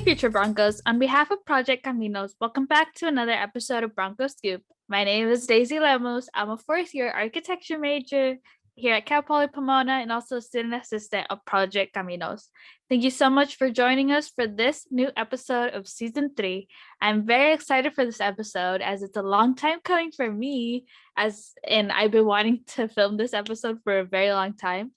future Broncos. On behalf of Project Caminos, welcome back to another episode of Bronco Scoop. My name is Deicy Lemos. I'm a fourth-year architecture major here at Cal Poly Pomona and also a student assistant of Project Caminos. Thank you so much for joining us for this new episode of Season 3. I'm very excited for this episode as it's a long time coming for me, and I've been wanting to film this episode for a very long time.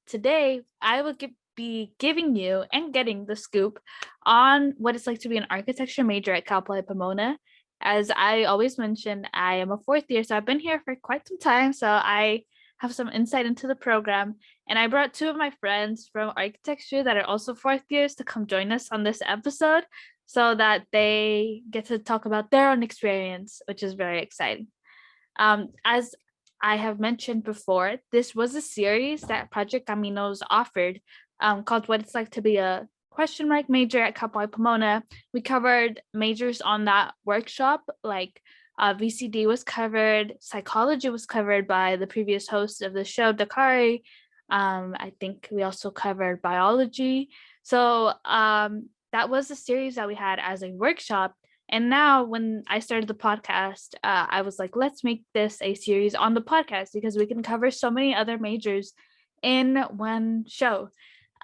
Today, I will be giving you and getting the scoop on what it's like to be an architecture major at Cal Poly Pomona. As I always mention, I am a fourth year, so I've been here for quite some time, so I have some insight into the program. And I brought two of my friends from architecture that are also fourth years to come join us on this episode so that they get to talk about their own experience, which is very exciting. As I have mentioned before, this was a series that Project Caminos offered called What It's Like to Be a question mark major at Cal Poly Pomona. We covered majors on that workshop, like VCD was covered, psychology was covered by the previous host of the show, Dakari. I think we also covered biology. So that was a series that we had as a workshop. And now when I started the podcast, I was like, let's make this a series on the podcast because we can cover so many other majors in one show.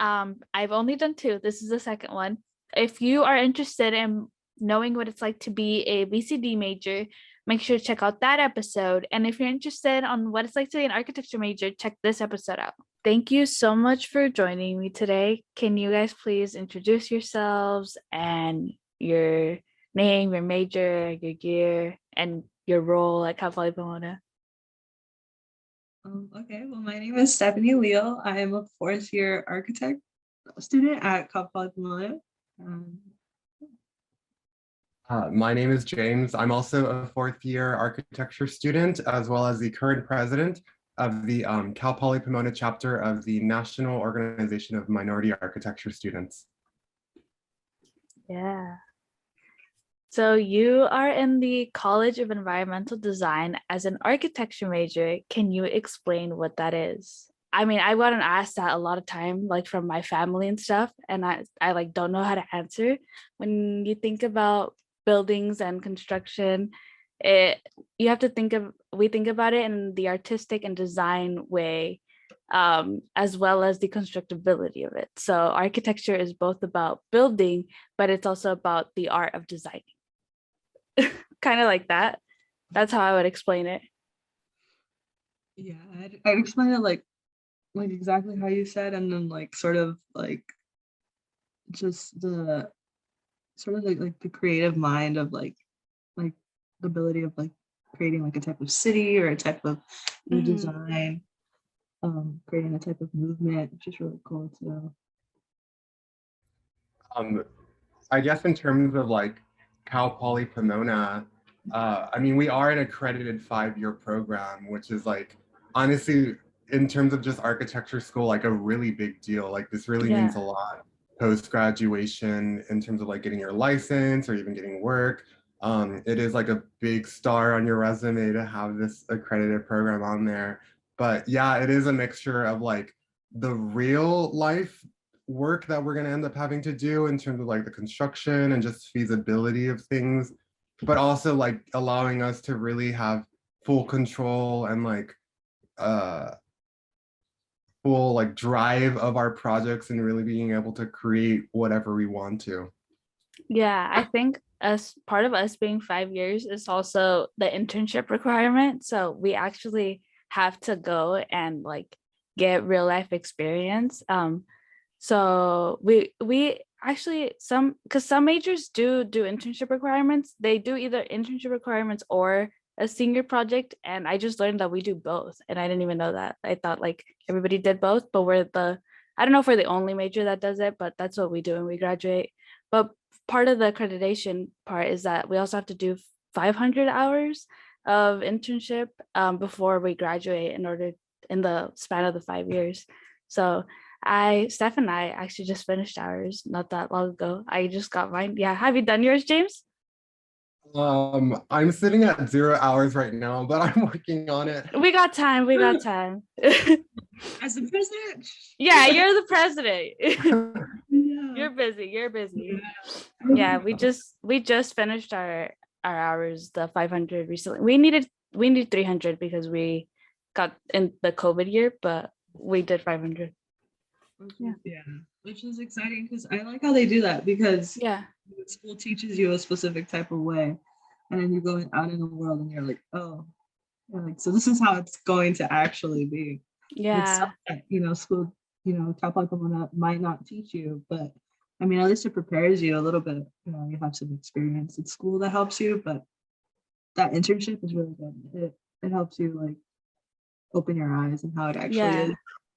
I've only done two. This is the second one. If you are interested in knowing what it's like to be a VCD major, make sure to check out that episode. And if you're interested on what it's like to be an architecture major, check this episode out. Thank you so much for joining me today. Can you guys please introduce yourselves and your name, your major, your year, and your role at Cal Poly Pomona? Okay, well, my name is Stephanie Leal. I am a fourth year architect student at Cal Poly Pomona. My name is James. I'm also a fourth year architecture student, as well as the current president of the Cal Poly Pomona chapter of the National Organization of Minority Architecture Students. Yeah. So you are in the College of Environmental Design as an architecture major. Can you explain what that is? I mean, I got asked that a lot of time, like from my family and stuff, and I like don't know how to answer. When you think about buildings and construction, you have to we think about it in the artistic and design way, as well as the constructability of it. So architecture is both about building, but it's also about the art of designing. Kind of like that. That's how I would explain it. Yeah, I'd explain it like exactly how you said, and then like sort of like just the sort of like the creative mind of like the ability of like creating like a type of city or a type of new design, creating a type of movement, which is really cool too. I guess in terms of like Cal Poly Pomona, I mean, we are an accredited 5-year program, which is like, honestly, in terms of just architecture school, like a really big deal. Like this really means a lot post-graduation in terms of like getting your license or even getting work. It is like a big star on your resume to have this accredited program on there. But yeah, it is a mixture of like the real life work that we're going to end up having to do in terms of like the construction and just feasibility of things, but also like allowing us to really have full control and like full like drive of our projects and really being able to create whatever we want to. Yeah, I think as part of us being 5 years is also the internship requirement. So we actually have to go and like get real life experience. So we actually because some majors do internship requirements. They do either internship requirements or a senior project, and I just learned that we do both, and I didn't even know that. I thought like everybody did both, but I don't know if we're the only major that does it, but that's what we do when we graduate. But part of the accreditation part is that we also have to do 500 hours of internship before we graduate in the span of the 5 years. So Steph and I actually just finished ours not that long ago. I just got mine. Yeah. Have you done yours, James? I'm sitting at 0 hours right now, but I'm working on it. We got time. As the president? Yeah, you're the president. Yeah. You're busy. You're busy. Yeah. Yeah, we just finished our hours, the 500 recently. We need 300 because we got in the COVID year, but we did 500. Yeah. Yeah, which is exciting because I like how they do that because Yeah. school teaches you a specific type of way, and then you go out in the world and you're like, oh, you're like, so this is how it's going to actually be. It's Yeah. something that, school, Cal Poly Pomona might not teach you, but I mean, at least it prepares you a little bit. You have some experience at school that helps you, but that internship is really good. It helps you like open your eyes and how it actually Yeah. is.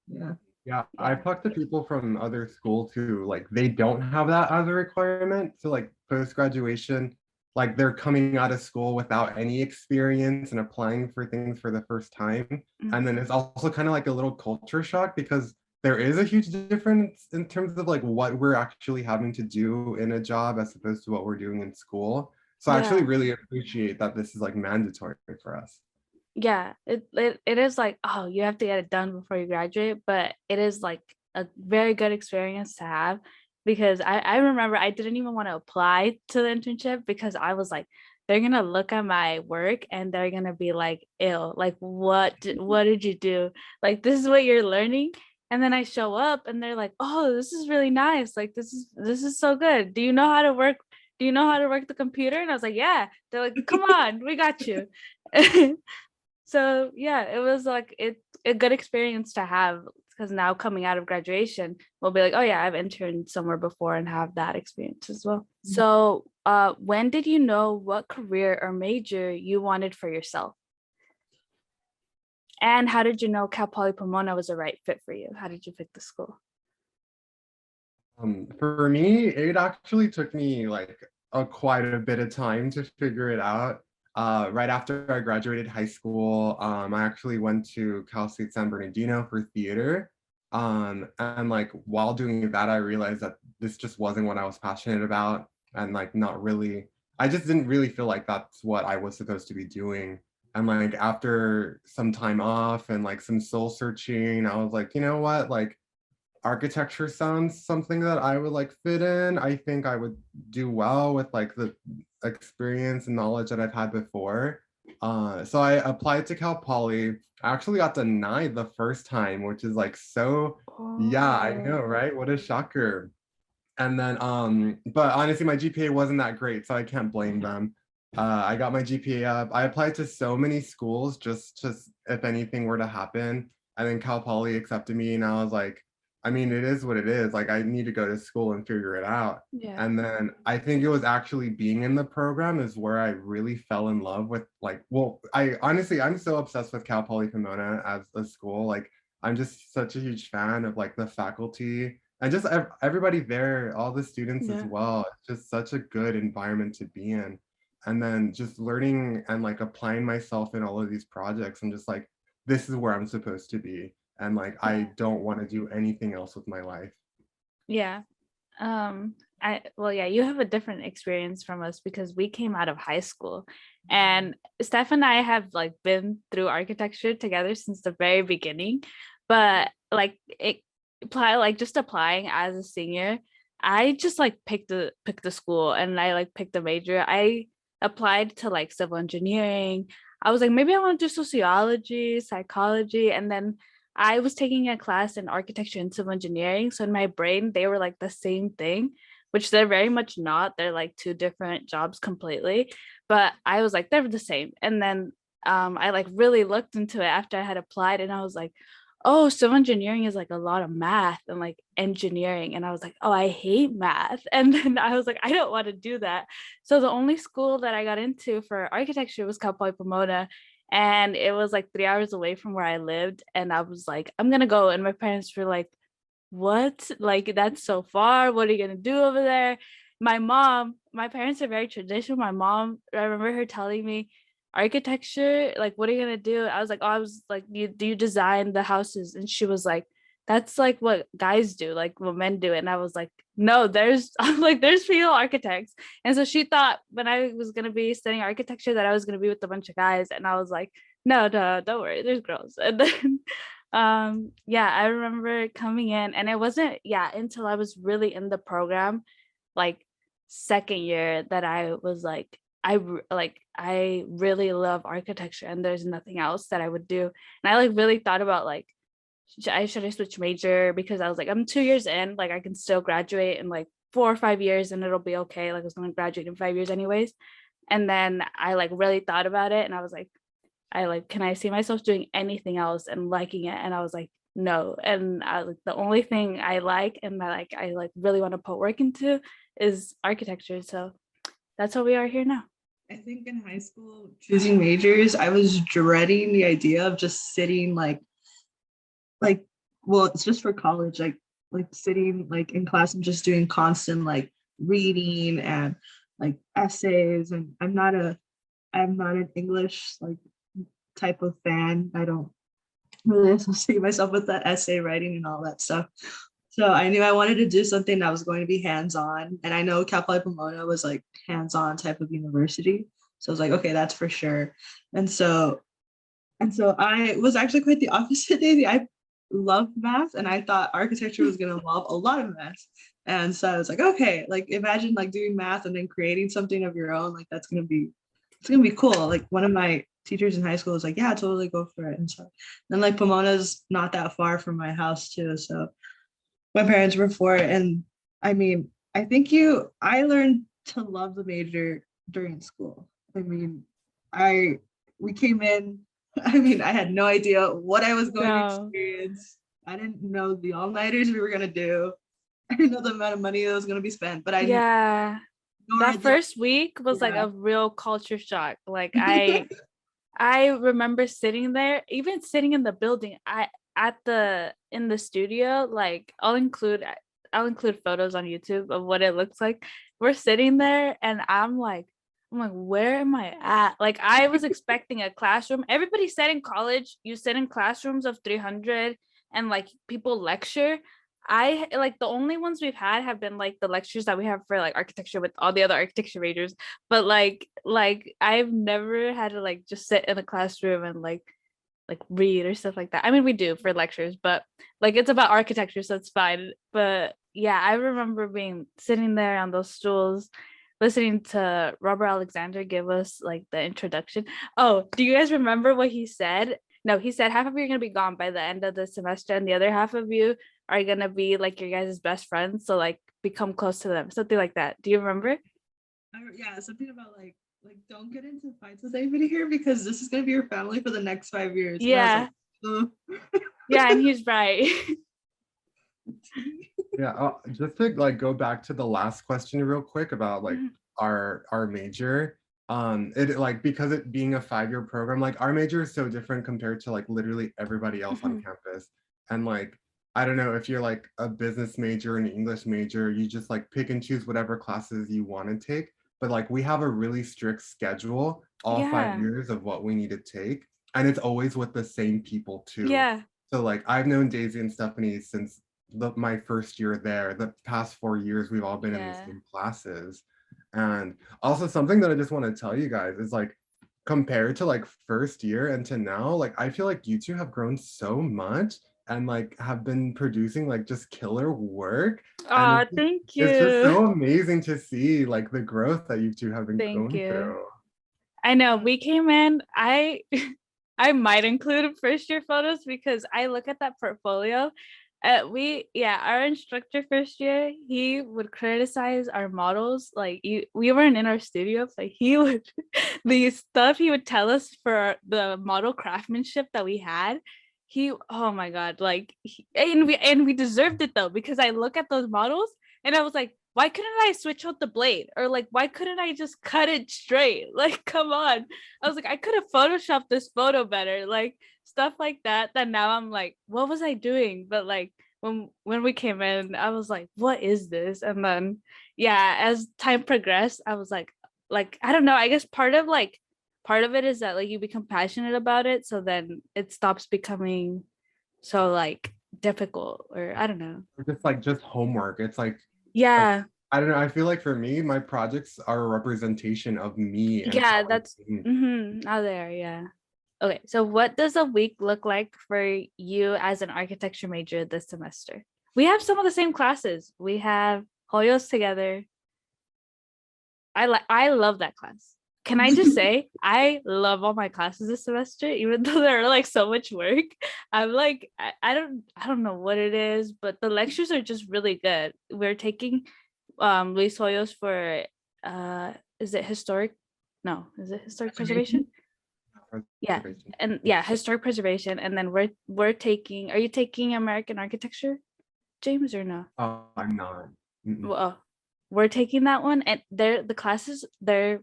Yeah. Yeah, Yeah. I've talked to people from other schools who like they don't have that as a requirement. So like post-graduation, like they're coming out of school without any experience and applying for things for the first time. And then it's also kind of like a little culture shock because there is a huge difference in terms of like what we're actually having to do in a job as opposed to what we're doing in school. So I actually Yeah. really appreciate that this is like mandatory for us. Yeah, it is like, oh, you have to get it done before you graduate, but it is like a very good experience to have because I remember I didn't even want to apply to the internship because I was like, they're gonna look at my work and they're gonna be like, ill, like what did you do? Like this is what you're learning. And then I show up and they're like, oh, this is really nice. Like this is so good. Do you know how to work? Do you know how to work the computer? And I was like, yeah. They're like, come on, we got you. So yeah, it was like a good experience to have because now coming out of graduation, we'll be like, oh yeah, I've interned somewhere before and have that experience as well. So when did you know what career or major you wanted for yourself? And how did you know Cal Poly Pomona was the right fit for you? How did you pick the school? For me, it actually took me like quite a bit of time to figure it out. Right after I graduated high school, I actually went to Cal State San Bernardino for theater. And like while doing that, I realized that this just wasn't what I was passionate about, and like not really, I just didn't really feel like that's what I was supposed to be doing. And like after some time off and like some soul searching, I was like, you know what, like architecture sounds something that I would like fit in. I think I would do well with like the experience and knowledge that I've had before. So I applied to Cal Poly. I actually got denied the first time, which is like so, yeah, I know, right? What a shocker. And then, but honestly, my GPA wasn't that great, so I can't blame them. I got my GPA up. I applied to so many schools just if anything were to happen. And then Cal Poly accepted me, and I was like, I mean, it is what it is. Like, I need to go to school and figure it out. Yeah. And then I think it was actually being in the program is where I really fell in love with like, well, I honestly, I'm so obsessed with Cal Poly Pomona as a school. Like, I'm just such a huge fan of like the faculty and just everybody there, all the students as Yeah. well. It's just such a good environment to be in. And then just learning and like applying myself in all of these projects. I'm just like, this is where I'm supposed to be. And like, I don't want to do anything else with my life. Yeah. Yeah, you have a different experience from us because we came out of high school and Steph and I have like been through architecture together since the very beginning. But like just applying as a senior, I just like picked the school and I like picked the major. I applied to like civil engineering. I was like, maybe I want to do sociology, psychology, and then I was taking a class in architecture and civil engineering. So in my brain, they were like the same thing, which they're very much not. They're like two different jobs completely. But I was like, they're the same. And then I like really looked into it after I had applied and I was like, oh, civil engineering is like a lot of math and like engineering. And I was like, oh, I hate math. And then I was like, I don't want to do that. So the only school that I got into for architecture was Cal Poly Pomona. And it was like 3 hours away from where I lived. And I was like, I'm gonna go. And my parents were like, what? Like, that's so far. What are you gonna do over there? My parents are very traditional. My mom, I remember her telling me, architecture, like, what are you gonna do? I was like, oh, I was like, do you design the houses? And she was like, that's like what guys do, like what men do. And I was like, no, there's like there's female architects. And so she thought when I was gonna be studying architecture that I was gonna be with a bunch of guys. And I was like, no, don't worry, there's girls. And then Yeah, I remember coming in, and it wasn't until I was really in the program, like second year, that I was like, I really love architecture, and there's nothing else that I would do. And I like really thought about like, should I switch major, because I was like, I'm 2 years in, like I can still graduate in like 4 or 5 years and it'll be okay. Like I was going to graduate in 5 years anyways. And then I like really thought about it, and I was like, can I see myself doing anything else and liking it? And I was like, no. And I like, the only thing I like and I like really want to put work into is architecture. So that's how we are here now. I think in high school, choosing majors, I was dreading the idea of just sitting like well, it's just for college, like sitting like in class and just doing constant like reading and like essays. And I'm not an English like type of fan. I don't really associate myself with the essay writing and all that stuff. So I knew I wanted to do something that was going to be hands-on. And I know Cal Poly Pomona was like hands-on type of university. So I was like, okay, that's for sure. And so I was actually quite the opposite, Daisy. I loved math and I thought architecture was going to involve a lot of math. And so I was like, okay, like imagine like doing math and then creating something of your own. Like it's gonna be cool. Like one of my teachers in high school was like, yeah, totally go for it. And so then like Pomona's not that far from my house too. So my parents were for it. And I mean, I learned to love the major during school. I mean, we came in, I mean, I had no idea what I was going to experience. I didn't know the all-nighters we were going to do. I didn't know the amount of money that was going to be spent, but that first week was like a real culture shock. Like I remember sitting there, even sitting in the building, in the studio, like I'll include photos on YouTube of what it looks like. We're sitting there and I'm like, where am I at? Like I was expecting a classroom. Everybody said in college, you sit in classrooms of 300 and like people lecture. I like the only ones we've had have been like the lectures that we have for like architecture with all the other architecture majors, but like I've never had to like just sit in a classroom and like read or stuff like that. I mean, we do for lectures, but like it's about architecture, so it's fine. But yeah, I remember being sitting there on those stools listening to Robert Alexander give us like the introduction. Oh, do you guys remember what he said? No, he said half of you are going to be gone by the end of the semester and the other half of you are going to be like your guys' best friends, so like become close to them, something like that. Do you remember? Yeah, something about like don't get into fights with anybody here because this is going to be your family for the next 5 years. Yeah. Yeah, and he's right. Yeah, just to like go back to the last question real quick about like our major. It like, because it being a 5-year program, like our major is so different compared to like literally everybody else on campus. And like, I don't know if you're like a business major, an English major, you just like pick and choose whatever classes you want to take. But like we have a really strict schedule all 5 years of what we need to take. And it's always with the same people too. Yeah. So like I've known Daisy and Stephanie since my first year there. The past 4 years we've all been in the same classes. And also something that I just want to tell you guys is like, compared to like first year and to now, like I feel like you two have grown so much and like have been producing like just killer work. Oh, thank you. It's just so amazing to see like the growth that you two have been going through. I know we came in, I might include first year photos because I look at that portfolio. Our instructor first year, he would criticize our models. Like we weren't in our studio, but he would the stuff he would tell us for the model craftsmanship that we had. Oh my god, like and we deserved it though, because I look at those models and I was like, why couldn't I switch out the blade? Or like, why couldn't I just cut it straight? Like, come on. I was like, I could have photoshopped this photo better. Like stuff like that. That now I'm like, what was I doing? But like when we came in, I was like, what is this? And then as time progressed, I was like, I don't know. I guess part of it is that like you become passionate about it. So then it stops becoming so like difficult, or I don't know. Just homework. It's like, yeah. I don't know. I feel like for me, my projects are a representation of me. And that's now there. Yeah. Okay, so what does a week look like for you as an architecture major this semester? We have some of the same classes. We have Hoyos together. I love that class. Can I just say I love all my classes this semester, even though they're like so much work. I'm like, I don't know what it is, but the lectures are just really good. We're taking Luis Hoyos for is it historic? No, is it historic preservation? Yeah, Preservation. and yeah, historic preservation. And then we're taking, are you taking American architecture, James, or no? I'm not. Mm-mm. Well, we're taking that one, and the classes they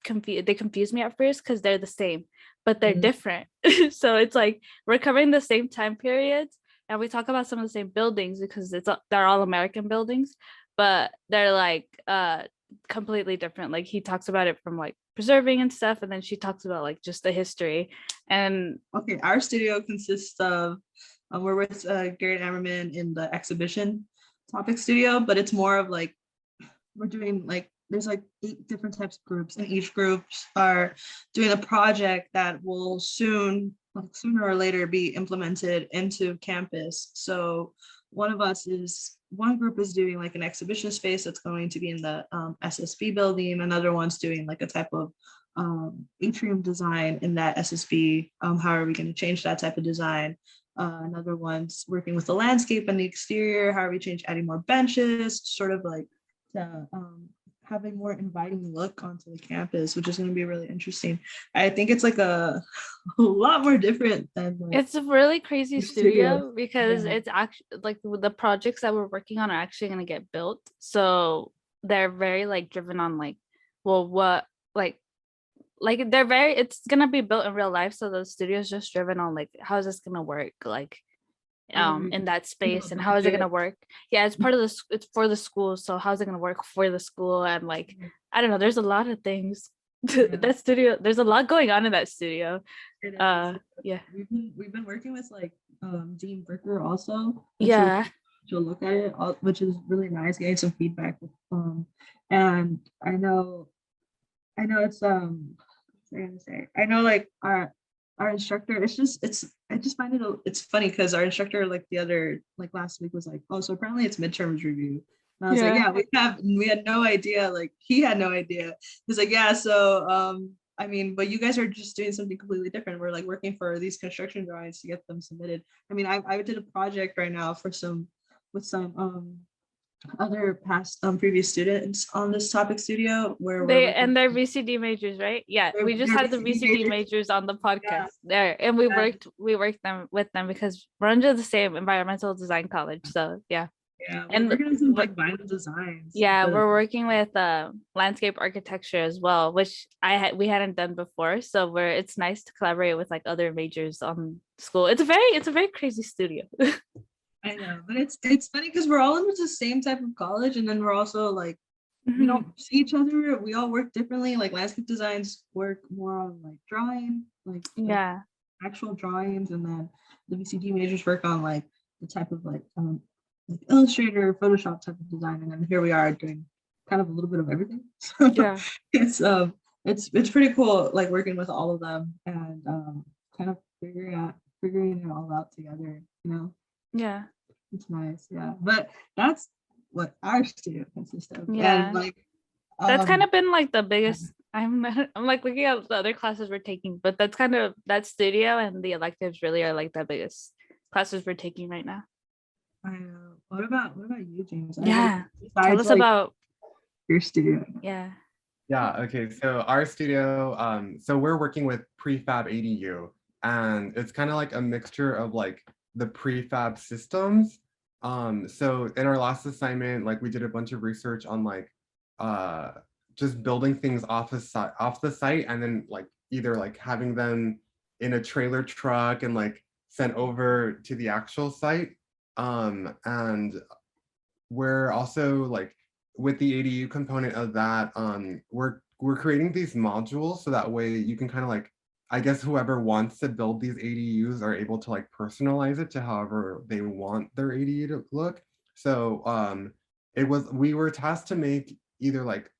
confuse me at first because they're the same, but they're Mhm. different. So it's like we're covering the same time periods, and we talk about some of the same buildings because they're all American buildings, but they're like completely different. Like he talks about it from like preserving and stuff, and then she talks about like just the history. And Okay, our studio consists of we're with Garrett Ammerman in the exhibition topic studio, but it's more of like we're doing like there's like 8 different types of groups, and each groups are doing a project that will soon, like sooner or later, be implemented into campus. So one group is doing like an exhibition space that's going to be in the SSB building. Another one's doing like a type of atrium design in that SSB. How are we going to change that type of design? Another one's working with the landscape and the exterior. How are we adding more benches, sort of like to have a more inviting look onto the campus, which is going to be really interesting. I think it's like a lot more different than like, it's a really crazy the studio. studio because Yeah. it's actually like the projects that we're working on are actually going to get built. So they're very like driven on like, well, what like they're very, it's going to be built in real life. So the studio is just driven on like, how is this going to work? Like in that space, and how is it going to work? Yeah, it's part of it's for the school, so how's it going to work for the school? And like I don't know, there's a lot of things. That studio, there's a lot going on in that studio. Yeah, We've been working with like Dean Bricker also. yeah, To look at it, which is really nice, getting some feedback. And I know it's what was I gonna say? I know like our instructor, I just find it's funny because our instructor like last week was like, oh, so apparently it's midterms review. And I was like, yeah, we had no idea, like he had no idea. He's like, yeah, so I mean, but you guys are just doing something completely different. We're like working for these construction drawings to get them submitted. I mean, I did a project right now for some other past previous students on this topic studio where they're VCD majors, right? Yeah, we just they're had the VCD VCD majors. majors on the Yeah. podcast there, and we Yeah. worked them with them because we're under the same environmental design college. So yeah, Yeah, we're and working on some like vinyl designs. yeah, but we're working with landscape architecture as well, which we hadn't done before. So it's nice to collaborate with like other majors on school. It's a very crazy studio. I know, but it's funny because we're all in the same type of college, and then we're also like we Mhm. don't see each other. We all work differently. Like landscape designs work more on like drawing, like Yeah, actual drawings, and then the VCD majors work on like the type of like Illustrator, Photoshop type of design, and then here we are doing kind of a little bit of everything. So yeah, it's pretty cool, like working with all of them and kind of figuring it all out together. You know, yeah, it's nice, yeah. But that's what our studio consists of, yeah. and like That's kind um of been like the biggest. I'm like looking at the other classes we're taking, but that's kind of that studio and the electives really are like the biggest classes we're taking right now. I know. What about you, James? Yeah, tell Besides us like about. your studio. Yeah. Yeah, okay. So our studio, so we're working with prefab ADU, and it's kind of like a mixture of like the prefab systems. So in our last assignment, like we did a bunch of research on like uh just building things off the site, and then like either like having them in a trailer truck and like sent over to the actual site. And we're also like with the ADU component of that, we're creating these modules so that way you can kind of like, I guess whoever wants to build these ADUs are able to like personalize it to however they want their ADU to look. So we were tasked to make either like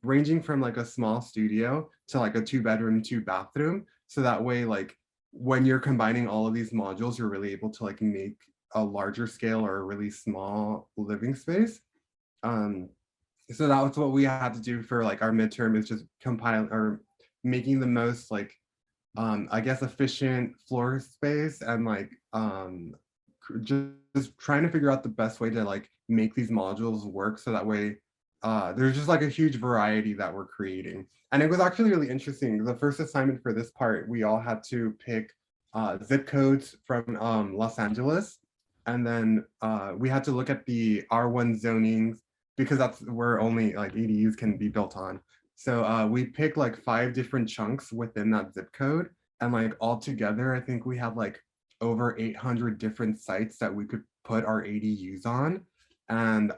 ranging from like a small studio to like a 2-bedroom, 2-bathroom. So that way, like when you're combining all of these modules, you're really able to like make a larger scale or a really small living space. So that was what we had to do for like our midterm, is just compile or making the most like I guess efficient floor space, and like just trying to figure out the best way to like make these modules work, so that way there's just like a huge variety that we're creating. And it was actually really interesting. The first assignment for this part, we all had to pick zip codes from Los Angeles, and then we had to look at the R1 zonings, because that's where only like ADUs can be built on. So we picked like 5 different chunks within that zip code, and like all together, I think we had like over 800 different sites that we could put our ADUs on. And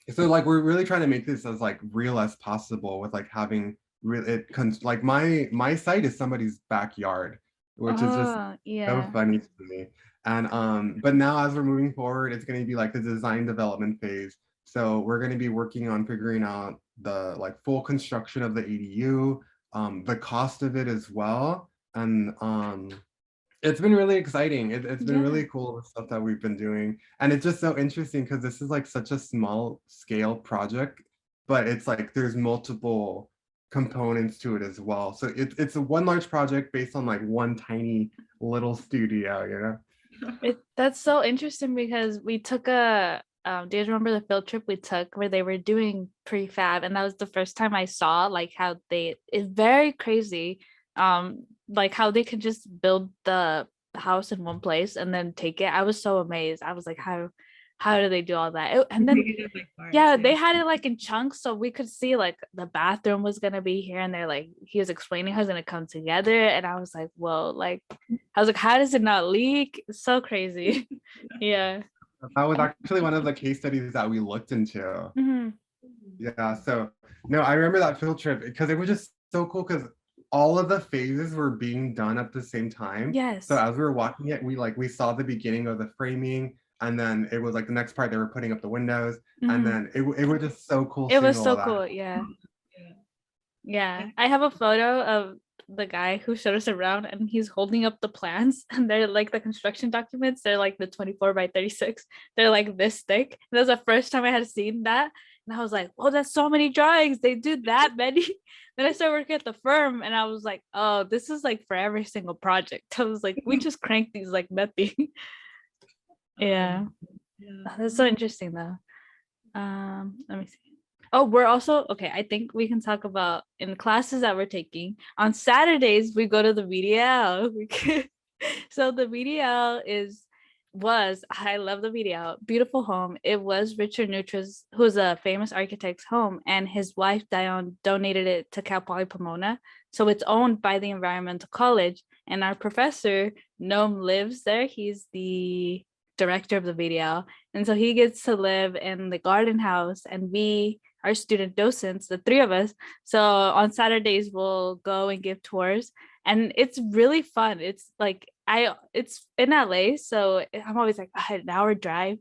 so like we're really trying to make this as like real as possible, with like having like my site is somebody's backyard, which is just so Yeah. funny to me. And but now as we're moving forward, it's going to be like the design development phase. So we're going to be working on figuring out the like full construction of the ADU, the cost of it as well. And it's been really exciting. It's been Yeah. really cool, the stuff that we've been doing. And it's just so interesting because this is like such a small scale project, but it's like there's multiple components to it as well. So it's a one large project based on like one tiny little studio, you know? That's so interesting because we took a do you remember the field trip we took where they were doing prefab, and that was the first time I saw like how it's very crazy, like how they could just build the house in one place and then take it. I was so amazed. I was like, how do they do all that? And then yeah, they had it like in chunks, so we could see like the bathroom was gonna be here, and they're like, he was explaining how it's gonna come together, and I was like, whoa, like I was like, how does it not leak? It's so crazy. Yeah. That was actually one of the case studies that we looked into. Mhm. Yeah, so no, I remember that field trip because it was just so cool, because all of the phases were being done at the same time. Yes. So as we were watching it, we saw the beginning of the framing, and then it was like the next part they were putting up the windows, and then it was just so cool. It was seeing so all that. cool. Yeah. Yeah. I have a photo of the guy who showed us around, and he's holding up the plans, and they're like the construction documents. They're like the 24 by 36. They're like this thick. That was the first time I had seen that. And I was like, oh, that's so many drawings. They do that many. Then I started working at the firm, and I was like, oh, this is like for every single project. I was like, we just crank these like nothing. Yeah. That's so interesting though. Let me see. Oh, we're also okay. I think we can talk about in classes that we're taking. On Saturdays, we go to the VDL. So the VDL I love the VDL, beautiful home. It was Richard Neutra's, who's a famous architect's home, and his wife Dion donated it to Cal Poly Pomona. So it's owned by the Environmental College, and our professor Noam lives there. He's the director of the VDL, and so he gets to live in the garden house, and we our student docents, the 3 of us. So on Saturdays we'll go and give tours, and it's really fun. It's like it's in LA, so I'm always like an hour drive,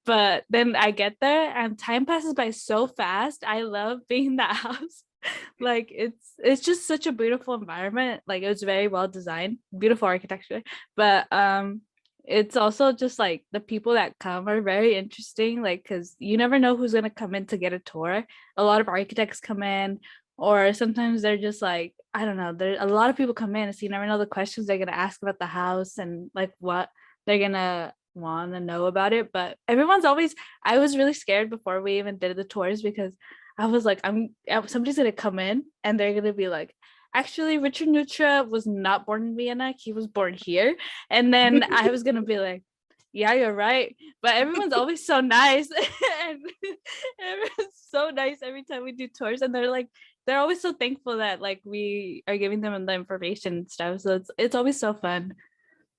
but then I get there and time passes by so fast. I love being in that house. Like it's just such a beautiful environment. Like it was very well designed, beautiful architecture, but it's also just like the people that come are very interesting, like because you never know who's going to come in to get a tour. A lot of architects come in, or sometimes they're just like, I don't know, there a lot of people come in, so you never know the questions they're going to ask about the house and like what they're going to want to know about it. But I was really scared before we even did the tours, because I was like, somebody's going to come in and they're going to be like, actually, Richard Neutra was not born in Vienna. He was born here. And then I was going to be like, yeah, you're right. But everyone's always so nice. And everyone's so nice every time we do tours. And they're always so thankful that like we are giving them the information and stuff. So it's always so fun.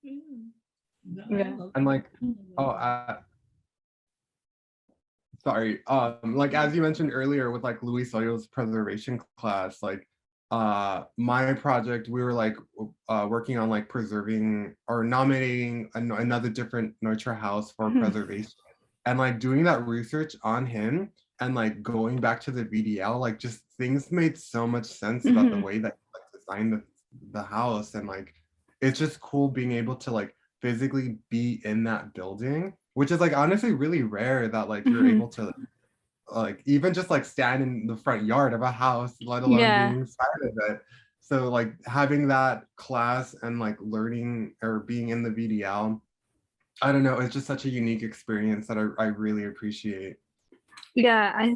Yeah. And like, sorry, like as you mentioned earlier with like Louis Soyo's preservation class, like my project, we were like working on like preserving or nominating another different Neutra house for preservation, and like doing that research on him and like going back to the VDL, like just things made so much sense about the way that he like, designed the house, and like it's just cool being able to like physically be in that building, which is like honestly really rare that like you're Mhm. able to like even just like stand in the front yard of a house, let alone Yeah. being inside of it. So like having that class and like learning or being in the VDL, I don't know, it's just such a unique experience that I really appreciate. Yeah,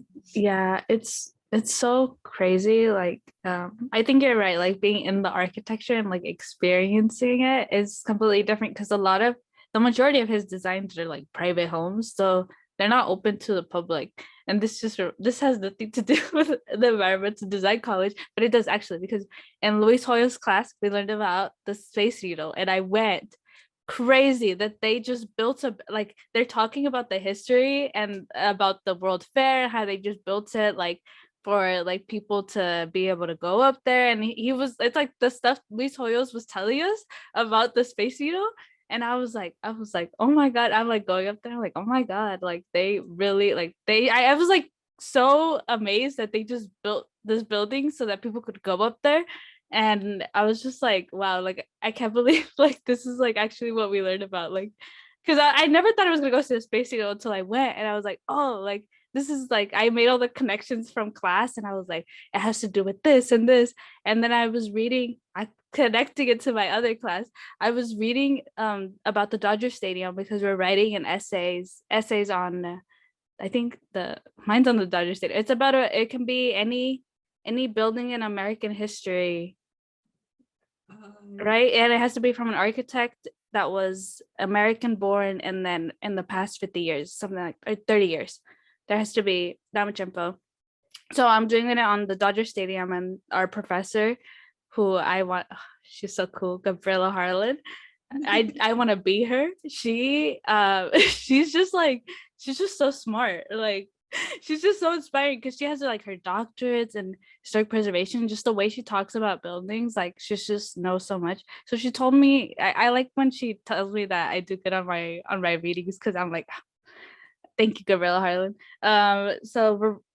it's so crazy. Like, I think you're right. Like being in the architecture and like experiencing it is completely different because the majority of his designs are like private homes, so they're not open to the public. And this has nothing to do with the environmental design college, but it does actually because in Luis Hoyo's class we learned about the Space Needle, and I went crazy that they just built a like they're talking about the history and about the World Fair, how they just built it like for like people to be able to go up there. And he was it's like the stuff Luis Hoyos was telling us about the Space Needle. And I was like, oh my god, I'm like going up there, like, oh my god, like they really like I was like so amazed that they just built this building so that people could go up there. And I was just like, wow, like I can't believe like this is like actually what we learned about, like, because I never thought I was gonna go to the Space Needle until I went. And I was like, oh, like this is like I made all the connections from class, and I was like, it has to do with this and this. And then I was reading, I connecting it to my other class. I was reading about the Dodger Stadium because we're writing an essays on I think the mine's on the Dodger Stadium. It's about it can be any building in American history, right? And it has to be from an architect that was American born and then in the past 50 years, something like or 30 years. There has to be that much info. So I'm doing it on the Dodger Stadium, and our professor, who I want, she's so cool, Gabriella Harlan. I want to be her. She's just like she's just so smart. Like she's just so inspiring because she has like her doctorates and historic preservation. Just the way she talks about buildings, like she just knows so much. So she told me I like when she tells me that I do good on my readings because I'm like, thank you, Gabriella Harlan.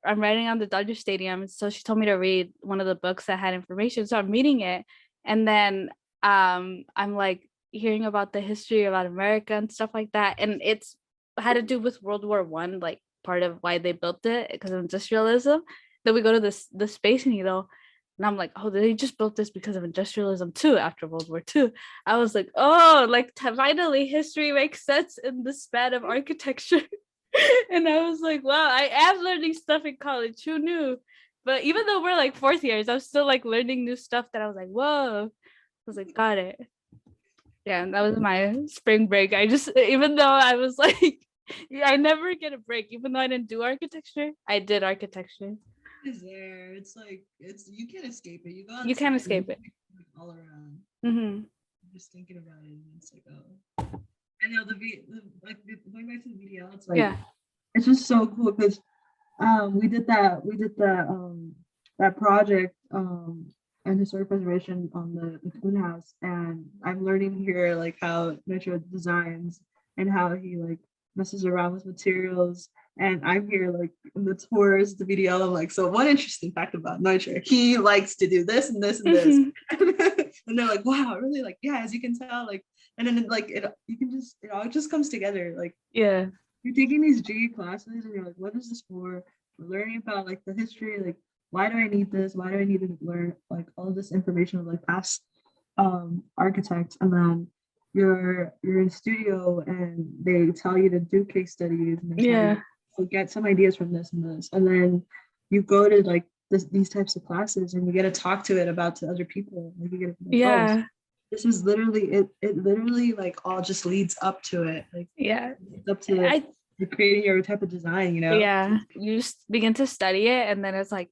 I'm writing on the Dodger Stadium. So she told me to read one of the books that had information. So I'm reading it. And then I'm like hearing about the history about America and stuff like that. And it's had to do with World War One, like part of why they built it because of industrialism. Then we go to the Space Needle. And I'm like, oh, they just built this because of industrialism too after World War II. I was like, oh, like finally history makes sense in the span of architecture. And I was like, wow, I am learning stuff in college. Who knew? But even though we're like fourth years, I'm still like learning new stuff that I was like, whoa. I was like, got it. Yeah, and that was my spring break. I just, even though I was like, I never get a break. Even though I didn't do architecture, I did architecture. Is there? It's like you can't escape it. You go outside. You can't escape it. All around. Mm-hmm. Just thinking about it, and it's like, oh. I know like going back to the VDL, it's like Yeah. it's just so cool because we did that that project and historic preservation on the Coon House, and I'm learning here like how Metro designs and how he like messes around with materials. And I'm here like in the tours, the VDL. I'm like, so one interesting fact about Nitro, he likes to do this and this and this. And they're like, wow, really, like, yeah, as you can tell, like, and then like it all just comes together. Like, Yeah. you're taking these GE classes and you're like, what is this for? We're learning about like the history, like why do I need this? Why do I need to learn like all of this information of like past architects? And then you're in studio and they tell you to do case studies and they tell you to get some ideas from this and this. And then you go to like these types of classes and you get to talk to it about to other people. Like you get to like, oh, this is literally it literally like all just leads up to it. Like it's up to creating your type of design, you know? Yeah. You just begin to study it and then it's like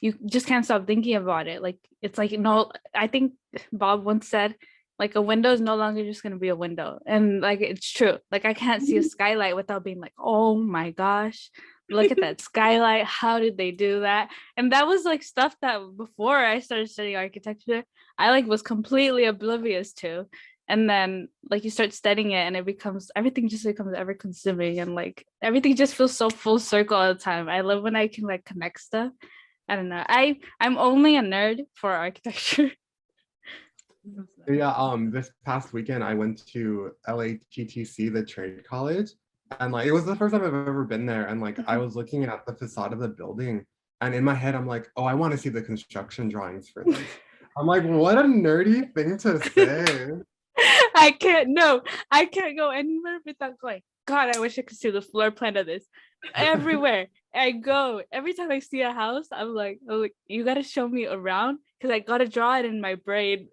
you just can't stop thinking about it. Like it's like no, I think Bob once said like a window is no longer just gonna be a window. And like it's true. Like I can't see a skylight without being like, oh my gosh, look at that skylight. How did they do that? And that was like stuff that before I started studying architecture, I like was completely oblivious to. And then like you start studying it and everything just becomes ever consuming and like everything just feels so full circle all the time. I love when I can like connect stuff. I don't know. I'm only a nerd for architecture. Yeah, this past weekend I went to LATTC, the trade college, and like it was the first time I've ever been there. And like I was looking at the facade of the building, and in my head I'm like, oh, I want to see the construction drawings for this. I'm like, what a nerdy thing to say. I can't go anywhere without going, God, I wish I could see the floor plan of this. Everywhere I go, every time I see a house, I'm like, you gotta show me around because I gotta draw it in my brain.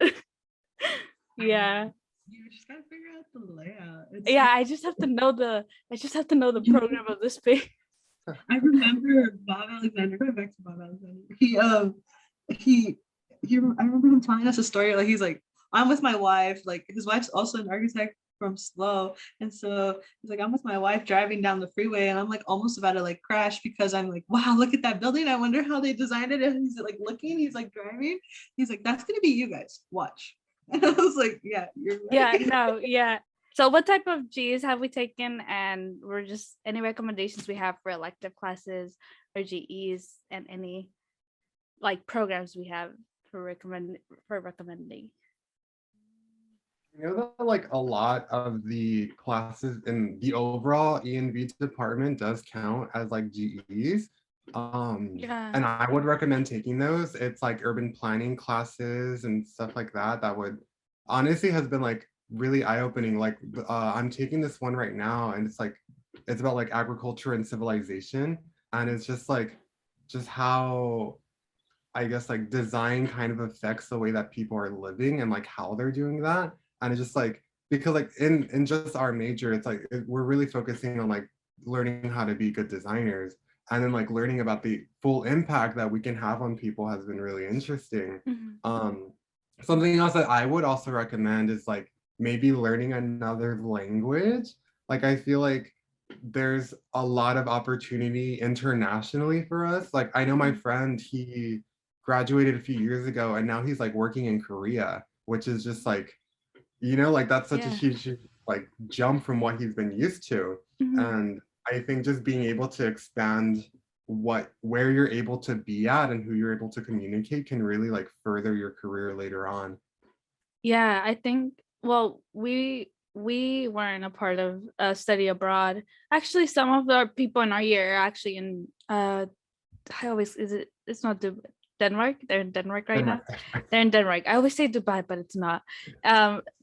Yeah. You just gotta figure out the layout. Yeah, I just have to know the program of the space. I remember Bob Alexander. Going back to Bob Alexander, I remember him telling us a story. Like he's like, I'm with my wife. Like his wife's also an architect from SLO, and so he's like, I'm with my wife driving down the freeway, and I'm like almost about to like crash because I'm like, wow, look at that building. I wonder how they designed it. And he's like looking. He's like driving. He's like, that's gonna be you guys. Watch. And I was like, yeah, you're right. Yeah, no, yeah. So what type of Gs have we taken, and we're just any recommendations we have for elective classes or GEs and any like programs we have for recommending? You know that like a lot of the classes in the overall E&V department does count as like GEs. Yeah. And I would recommend taking those. It's like urban planning classes and stuff like that. That would honestly has been like really eye-opening. Like I'm taking this one right now, and it's about like agriculture and civilization, and it's just how I guess like design kind of affects the way that people are living and like how they're doing that. And it's just like because like in just our major, it's like we're really focusing on like learning how to be good designers, and then like learning about the full impact that we can have on people has been really interesting. Something else that I would also recommend is like maybe learning another language. Like I feel like there's a lot of opportunity internationally for us. Like I know my friend, he graduated a few years ago, and now he's like working in Korea, which is just like, like that's such a huge like jump from what he's been used to. And I think just being able to expand where you're able to be at and who you're able to communicate can really like further your career later on. Yeah, I think, well, we weren't a part of study abroad. Actually, some of the people in our year are actually in it's not Denmark. They're in Denmark right now. They're in Denmark. I always say Dubai, but it's not.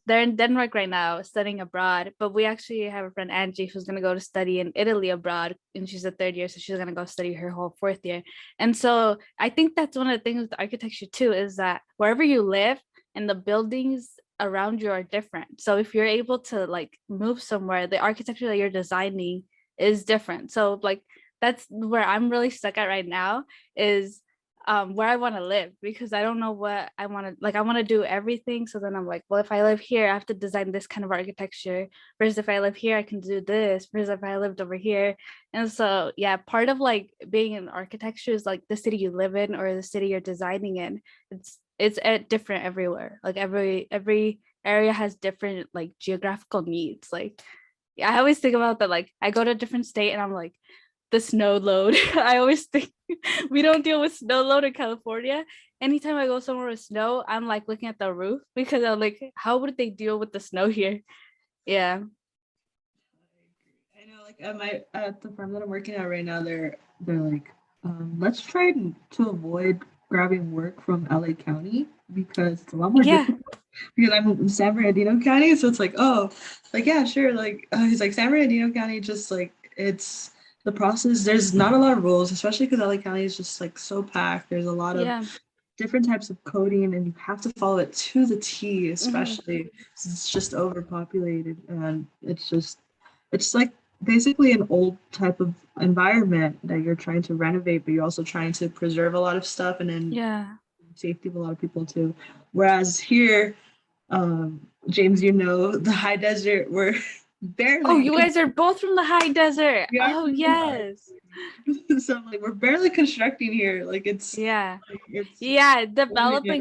They're in Denmark right now studying abroad, but we actually have a friend, Angie, who's going to go to study in Italy abroad, and she's a third year, so she's going to go study her whole fourth year. And so I think that's one of the things with architecture too, is that wherever you live and the buildings around you are different. So if you're able to like move somewhere, the architecture that you're designing is different. So like that's where I'm really stuck at right now, is where I want to live, because I don't know what I want to, like I want to do everything. So then I'm like, well, if I live here, I have to design this kind of architecture, versus if I live here, I can do this, versus if I lived over here. And so yeah, part of like being in architecture is like the city you live in or the city you're designing in. It's different everywhere. Like every area has different like geographical needs. Like yeah, I always think about that. Like I go to a different state and I'm like, the snow load. I always think we don't deal with snow load in California. Anytime I go somewhere with snow, I'm like looking at the roof, because I'm like, how would they deal with the snow here? Yeah. I know, like at the firm that I'm working at right now, they're like, let's try to avoid grabbing work from LA County because it's a lot more difficult. Because I'm in San Bernardino County, so it's like, oh, like yeah, sure, like he's like San Bernardino County, just like it's the process. There's not a lot of rules, especially because LA County is just like so packed. There's a lot of different types of coding, and you have to follow it to the T, especially since it's just overpopulated, and it's like basically an old type of environment that you're trying to renovate, but you're also trying to preserve a lot of stuff, and then safety of a lot of people too. Whereas here, James, the high desert, we're barely. Oh, you guys are both from the high desert. Oh yes. So like we're barely constructing here. Like it's developing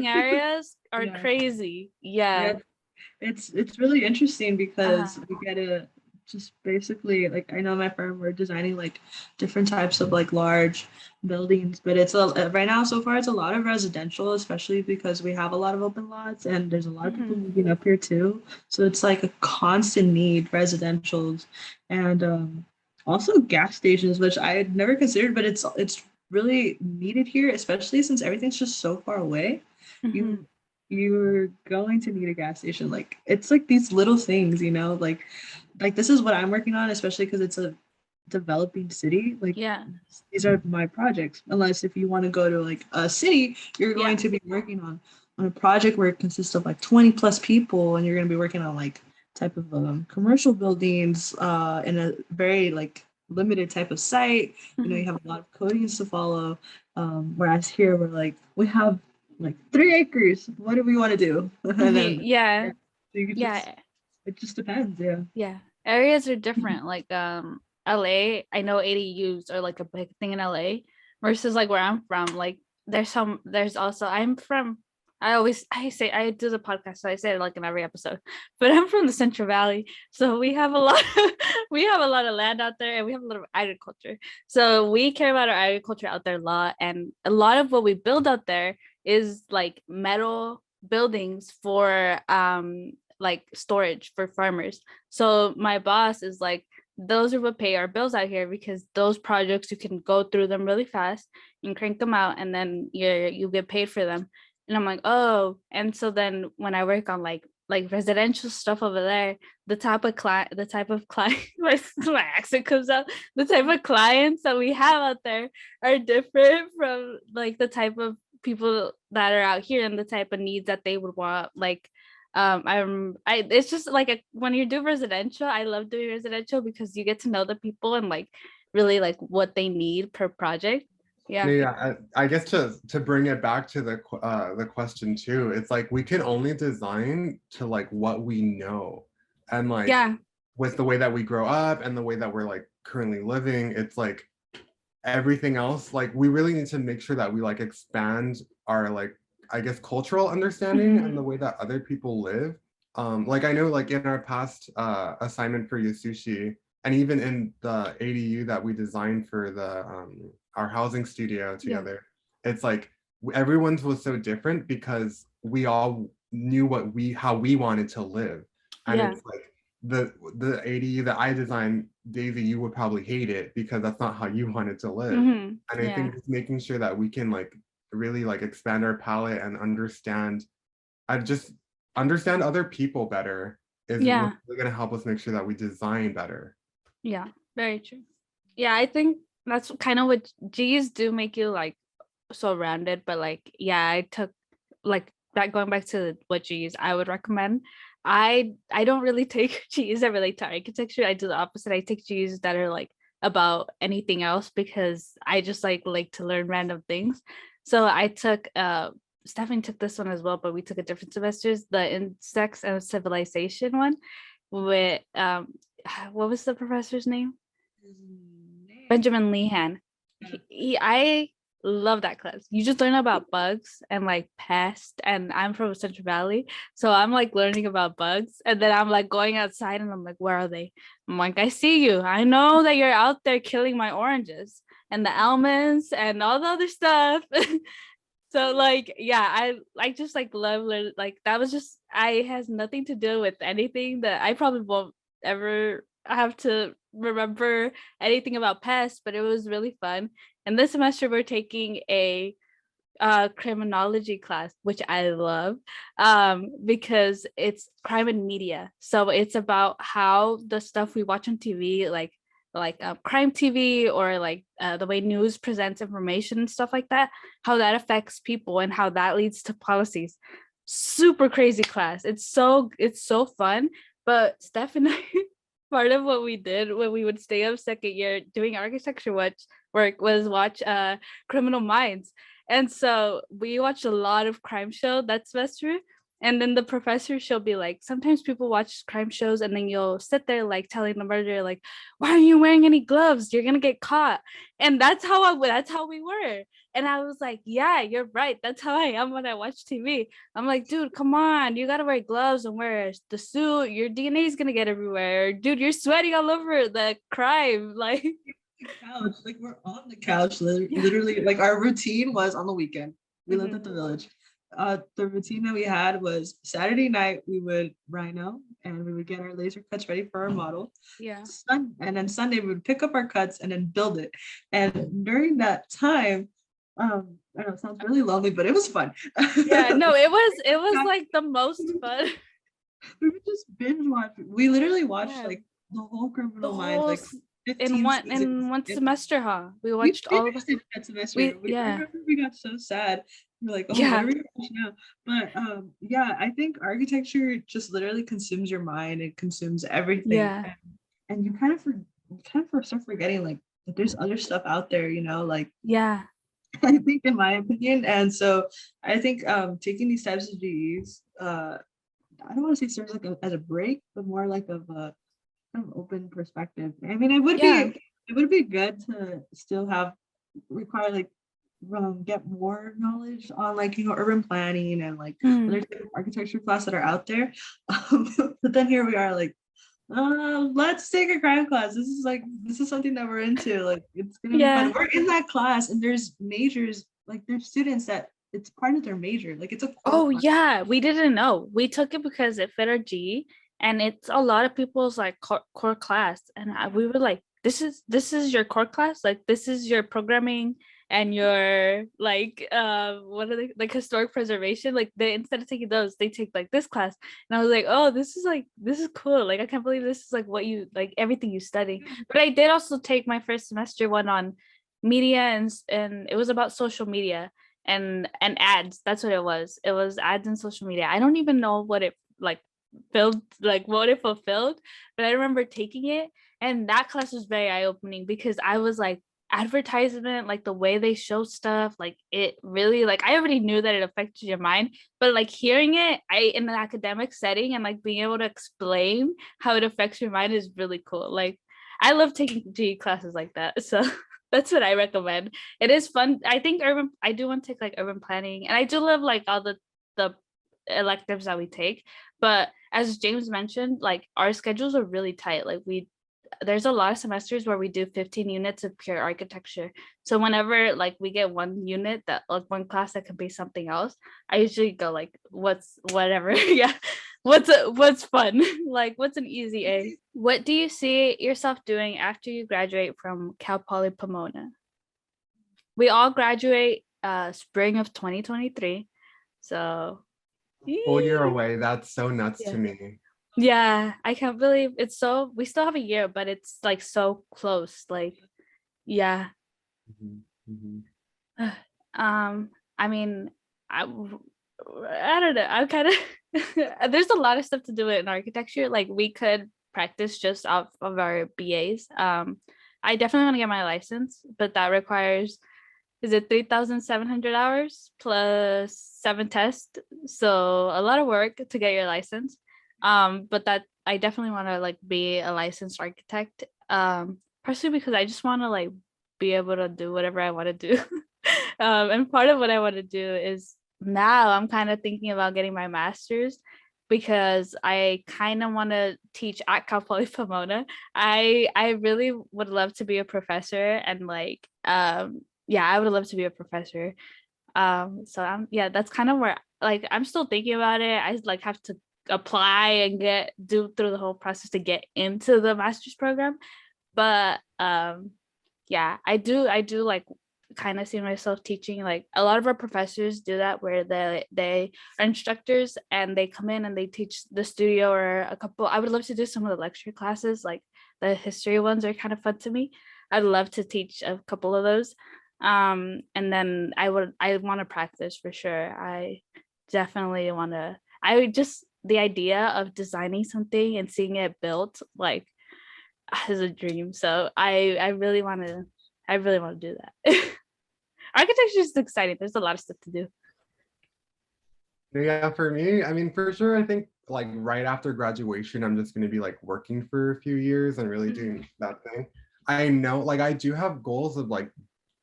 areas are crazy. It's really interesting because we get to just basically like I know my firm we're designing like different types of like large buildings, but it's right now so far it's a lot of residential, especially because we have a lot of open lots and there's a lot of people moving up here too. So it's like a constant need residentials and also gas stations, which I had never considered, but it's really needed here, especially since everything's just so far away. Mhm. You're going to need a gas station. Like it's like these little things, like this is what I'm working on, especially because it's a developing city. Like Yeah. these are my projects. Unless if you want to go to like a city, you're Yeah. going to be working on a project where it consists of like 20 plus people, and you're going to be working on like type of commercial buildings in a very like limited type of site. You know, you Mhm. have a lot of codings to follow. Whereas here we're like we have like 3 acres. What do we want to do? And then Yeah. so you could just Yeah. it just depends. Yeah. Yeah. Areas are different. Like LA, I know ADUs are like a big thing in LA versus like where I'm from. Like there's also I'm from I say I do the podcast, so I say it like in every episode. But I'm from the Central Valley. So we have a lot we have a lot of land out there and we have a lot of agriculture. So we care about our agriculture out there a lot. And a lot of what we build out there is like metal buildings for like storage for farmers. So my boss is like, those are what pay our bills out here because those projects you can go through them really fast and crank them out and then you get paid for them. And I'm like, oh, and so then when I work on like residential stuff over there, the type of client my accent comes out, the type of clients that we have out there are different from like the type of people that are out here and the type of needs that they would want. Like I it's just like when you do residential, I love doing residential because you get to know the people and like really like what they need per project. Yeah. Yeah, I guess to bring it back to the question too, it's like we can only design to like what we know, and like Yeah. with the way that we grow up and the way that we're like currently living, it's like everything else, like we really need to make sure that we like expand our like I guess cultural understanding and the way that other people live. Like I know like in our past assignment for Yasushi and even in the ADU that we designed for the our housing studio together, it's like everyone's was so different because we all knew how we wanted to live. And Yeah. it's like the ADU that I designed, Daisy, you would probably hate it because that's not how you wanted to live. And I think just making sure that we can like really like expand our palette and just understand other people better is Yeah. what's really going to help us make sure that we design better. Yeah. Very true. Yeah, I think that's kind of what G's do make you like so rounded, but like yeah, I took like that going back to what G's I would recommend. I don't really take G's that relate to architecture. I do the opposite. I take G's that are like about anything else because I just like to learn random things. So I took Stephanie took this one as well, but we took a different semesters, the insects and civilization one with what was the professor's name? Benjamin Lehan. I love that class. You just learn about bugs and like pests. And I'm from Central Valley, so I'm like learning about bugs. And then I'm like going outside, and I'm like, where are they? I'm like, I see you. I know that you're out there killing my oranges and the almonds and all the other stuff. So like yeah, I just like love like that was just I has nothing to do with anything that I probably won't ever have to remember anything about pests, but it was really fun. And this semester we're taking a criminology class, which I love, because it's crime and media. So it's about how the stuff we watch on TV, like crime TV or like the way news presents information and stuff like that, how that affects people and how that leads to policies. Super crazy class. It's so fun. But Steph and I, part of what we did when we would stay up second year doing architecture work was watch Criminal Minds. And so we watched a lot of crime show that semester. And then the professor, she'll be like, sometimes people watch crime shows and then you'll sit there like telling the murderer, like, why aren't you wearing any gloves? You're gonna get caught. And that's how we were. And I was like, yeah, you're right. That's how I am when I watch TV. I'm like, dude, come on, you gotta wear gloves and wear the suit. Your DNA is gonna get everywhere. Dude, you're sweating all over the crime. Like, Couch, like we're on the couch, literally. Like our routine was on the weekend. We lived Mhm. at the village. The routine that we had was Saturday night we would rhino and we would get our laser cuts ready for our model. Yeah. And then Sunday we would pick up our cuts and then build it. And during that time, I know it sounds really lonely, but it was fun. Yeah, no, it was like the most fun. We would just binge watch. We literally watched Yeah. like the whole Criminal The Minds, whole like s- 15 in one seasons. semester, huh? We We watched all of finished it that semester. we I yeah. remember we got so sad. We're like, oh, what Yeah. are we gonna watch now? But yeah, I think architecture just literally consumes your mind. It consumes everything. Yeah. And you kind of start forgetting like that there's other stuff out there, you know, like Yeah. I think in my opinion. And so I think taking these types of GEs, I don't want to say serves like as a break, but more like of a kind of open perspective. I mean, Yeah. it would be good to still have require like get more knowledge on like urban planning and like Mm. other type of architecture class that are out there. But then here we are like, let's take a crime class. This is something that we're into. Like it's gonna be fun. Yeah. We're in that class and there's majors, like there's students that it's part of their major. Like it's a core Oh class. yeah, we didn't know. We took it because it fit our G, and it's a lot of people's like core class, and we were like, this is your core class, like this is your programming and your like what are they, like historic preservation, like they, instead of taking those, they take like this class. And I was like, oh, this is cool, like I can't believe this is like what you like everything you study. But I did also take my first semester one on media, and it was about social media and ads. That's what it was ads and social media. I don't even know what it like filled, like what it fulfilled, but I remember taking it, and that class was very eye-opening because I was like, advertisement, like the way they show stuff, like it really, like I already knew that it affected your mind, but like hearing it I in an academic setting and like being able to explain how it affects your mind is really cool. Like I love taking GE classes like that. So that's what I recommend. It is fun. I think I do want to take like urban planning, and I do love like all the electives that we take. But as James mentioned, like our schedules are really tight. Like there's a lot of semesters where we do 15 units of pure architecture. So whenever like we get one unit that like one class that could be something else, I usually go like, what's whatever. Yeah. What's fun? Like what's an easy A? What do you see yourself doing after you graduate from Cal Poly Pomona? We all graduate spring of 2023. So Full year away. That's so nuts yeah. to me. Yeah, I can't believe it's so, we still have a year, but it's like so close. Like, yeah. Mhm, mhm. I mean, I don't know. I'm kind of there's a lot of stuff to do in architecture. Like we could practice just off of our BAs. I definitely want to get my license, but that requires, is it 3,700 hours plus 7 tests? So a lot of work to get your license. But that I definitely want to like be a licensed architect. Partially because I just want to like be able to do whatever I want to do. And part of what I want to do is now I'm kind of thinking about getting my master's because I kind of want to teach at Cal Poly Pomona. I really would love to be a professor, and like yeah, I would love to be a professor. So I'm, yeah, that's kind of where like I'm still thinking about it. I like have to apply and do through the whole process to get into the master's program. But yeah, I do like kind of see myself teaching. Like a lot of our professors do that where they are instructors and they come in and they teach the studio or a couple. I would love to do some of the lecture classes, like the history ones are kind of fun to me. I'd love to teach a couple of those. And then I want to practice for sure. I definitely want to, the idea of designing something and seeing it built like is a dream. So I really want to do that. Architecture is exciting. There's a lot of stuff to do. Yeah, for me, I mean, for sure, I think like right after graduation, I'm just going to be like working for a few years and really Mhm. doing that thing. I know, like, I do have goals of like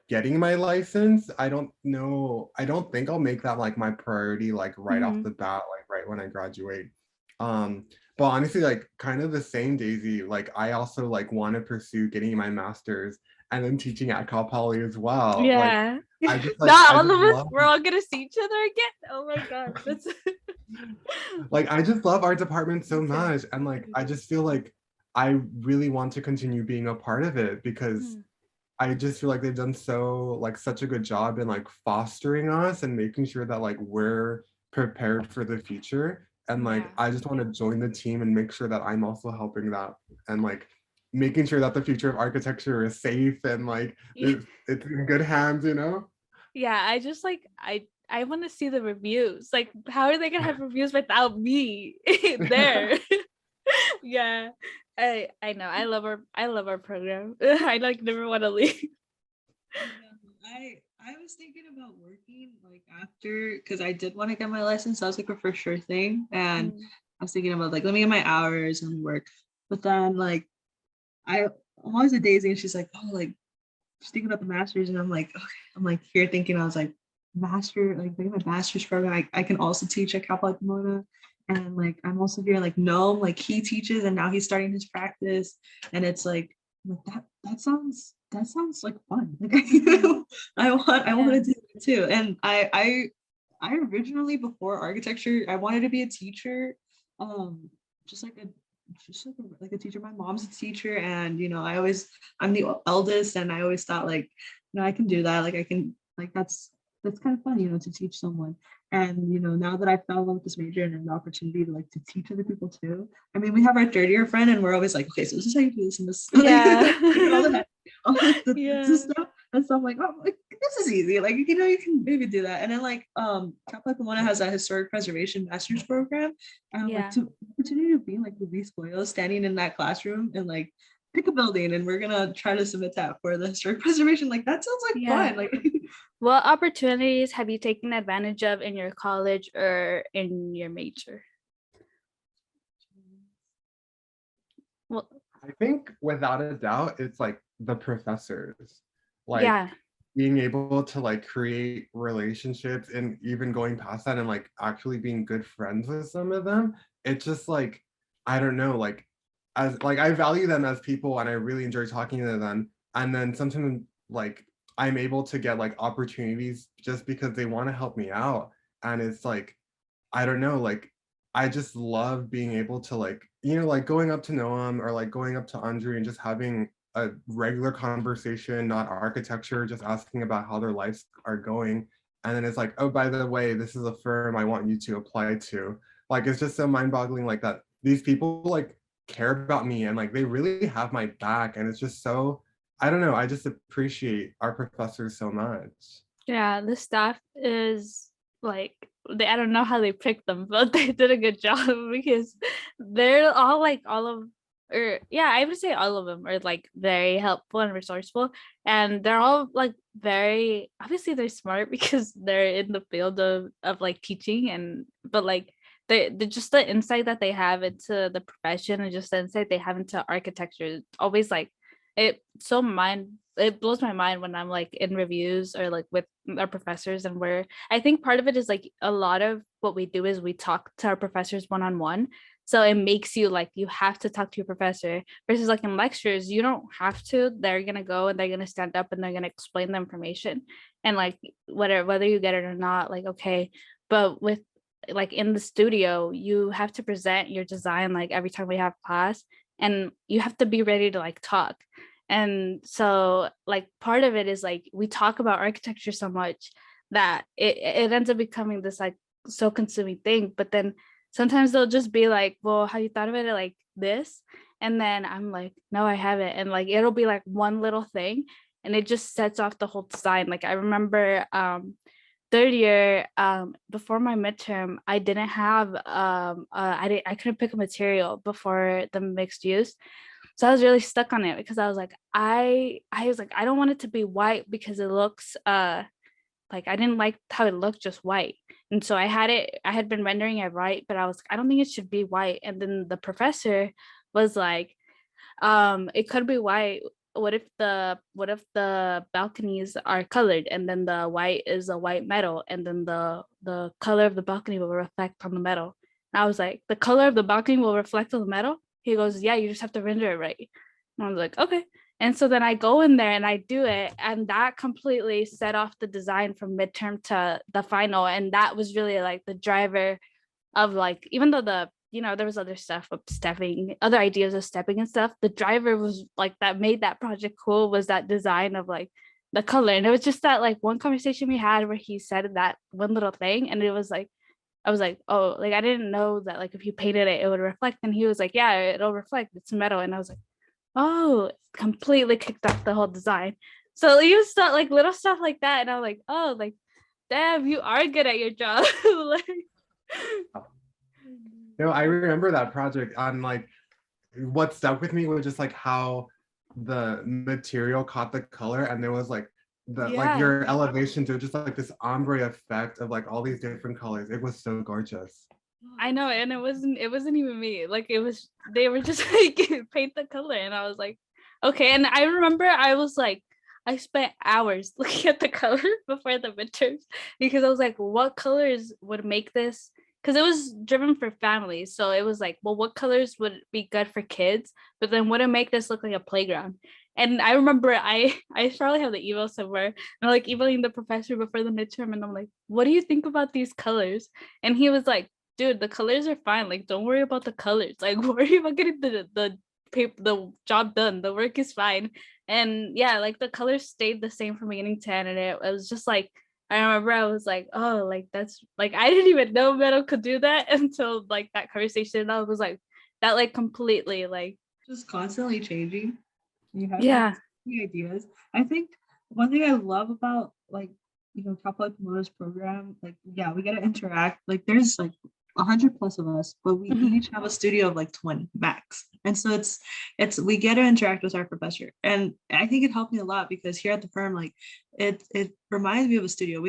getting my license. I don't know, I don't think I'll make that like my priority, like right off Mhm. the bat, like right when I graduate. Um, but honestly, like kind of the same, Daisy, like I also like want to pursue getting my master's and then teaching at Cal Poly as well. Like Yeah. I Not all just of us. love We're all gonna see each other again. Oh my gosh, that's like I just love our department so me too. much. And like I just feel like I really want to continue being a part of it because Mhm. I just feel like they've done so like such a good job in like fostering us and making sure that like we're prepared for the future. And like Yeah. I just want to join the team and make sure that I'm also helping that and like making sure that the future of architecture is safe and like it's in good hands, you know? Yeah, I just like I want to see the reviews. Like, how are they gonna have reviews without me there? Yeah, I know. I love our program. I like never want to leave. I was thinking about working like after because I did want to get my license. That was like a for sure thing, and Mm. I was thinking about like let me get my hours and work. But then like I'm always with Daisy, and she's like, oh, like just thinking about the masters, and I'm like, okay, I'm like here thinking I was like master, like my master's program. I can also teach at Cal Poly Pomona, and like I'm also here like Noam, like he teaches, and now he's starting his practice, and it's like that sounds like fun. Like I want Yeah. to do it too, and I originally before architecture I wanted to be a teacher, um, just like a like a teacher. My mom's a teacher, and I'm the eldest, and I always thought like, I can do that. Like I can like that's kind of fun, to teach someone. And now that I fell in love with this major and an opportunity to like to teach other people too. I mean, we have our third year friend, and we're always like, okay, so this is how you do this and this, like, all Yeah. that, all the Yeah. stuff. And so I'm like, oh, like, this is easy. Like, you can maybe do that. And then like, Kappa Pomona has a historic preservation master's program, and I'm like, Yeah. to opportunity to be like Luis Boyle standing in that classroom and like pick a building, and we're gonna try to submit that for the historic preservation. Like that sounds like Yeah. fun. Like What opportunities have you taken advantage of in your college or in your major? Well, I think without a doubt, it's like the professors, like yeah. being able to like create relationships and even going past that and like actually being good friends with some of them. It's just like, I don't know, like as like I value them as people and I really enjoy talking to them. And then sometimes like I'm able to get like opportunities just because they want to help me out. And it's like I don't know, like I just love being able to like, like going up to Noam or like going up to Andre and just having a regular conversation, not architecture, just asking about how their lives are going. And then it's like, oh, by the way, this is a firm I want you to apply to. Like it's just so mind-boggling like that. These people like care about me and like they really have my back. And it's just so, I don't know, I just appreciate our professors so much. Yeah, the staff is like I don't know how they picked them, but they did a good job because they're all like all of or yeah, I would say all of them are like very helpful and resourceful, and they're all like very obviously they're smart because they're in the field of like teaching, and but like they just the insight that they have into the profession and just the insight they have into architecture is always like it blows my mind when I'm like in reviews or like with our professors, and where I think part of it is like a lot of what we do is we talk to our professors one-on-one. So it makes you like you have to talk to your professor versus like in lectures, you don't have to. They're gonna go and they're gonna stand up and they're gonna explain the information. And like whether you get it or not, like okay. But with like in the studio, you have to present your design like every time we have class, and you have to be ready to like talk. And so like part of it is like we talk about architecture so much that it ends up becoming this like so consuming thing. But then sometimes they'll just be like, well, have you thought about it like this? And then I'm like, no, I haven't. And like it'll be like one little thing and it just sets off the whole design. Like I remember third year, before my midterm, I didn't have I couldn't pick a material before the mixed use. So I was really stuck on it because I was like, I was like, I don't want it to be white because it looks like I didn't like how it looked just white. And so I had been rendering it right, but I don't think it should be white. And then the professor was like, it could be white. What if the balconies are colored, and then the white is a white metal, and then the color of the balcony will reflect on the metal. And I was like, the color of the balcony will reflect on the metal? He goes, yeah, you just have to render it right. And I was like, okay. And so then I go in there and I do it, and that completely set off the design from midterm to the final. And that was really like the driver of like, even though there was other stuff of stepping, other ideas of stepping and stuff, the driver was like that made that project cool was that design of like the color. And it was just that like one conversation we had where he said that one little thing, and it was like, I was like, oh, like I didn't know that like if you painted it, it would reflect. And he was like, yeah, it'll reflect. It's metal. And I was like, oh, completely kicked off the whole design. So you start like little stuff like that, and I'm like, oh, like, damn, you are good at your job. Like, I remember that project on like what stuck with me was just like how the material caught the color, and there was like like your elevation to just like this ombre effect of like all these different colors. It was so gorgeous. I know, and it wasn't even me. Like they were just like paint the color, and I was like, okay. And I remember I spent hours looking at the color before the midterms because I was like, what colors would make this? Because it was driven for families, so it was like, well, what colors would be good for kids? But then would it make this look like a playground? And I remember I probably have the email somewhere, and I'm like emailing the professor before the midterm, and I'm like, what do you think about these colors? And he was like, dude, the colors are fine. Like, don't worry about the colors. Like, worry about getting the paper, the job done. The work is fine. And yeah, like the colors stayed the same from beginning to end. And it was just like, I remember I was like, oh, like that's like I didn't even know metal could do that until like that conversation. I was like, that like completely like Just constantly changing. You have yeah. new ideas. I think one thing I love about like Cal Poly Pomona's program, like we get to interact. Like there's like 100+ of us, but we each have a studio of like 20 max, and so it's we get to interact with our professor, and I think it helped me a lot because here at the firm, like it reminds me of a studio.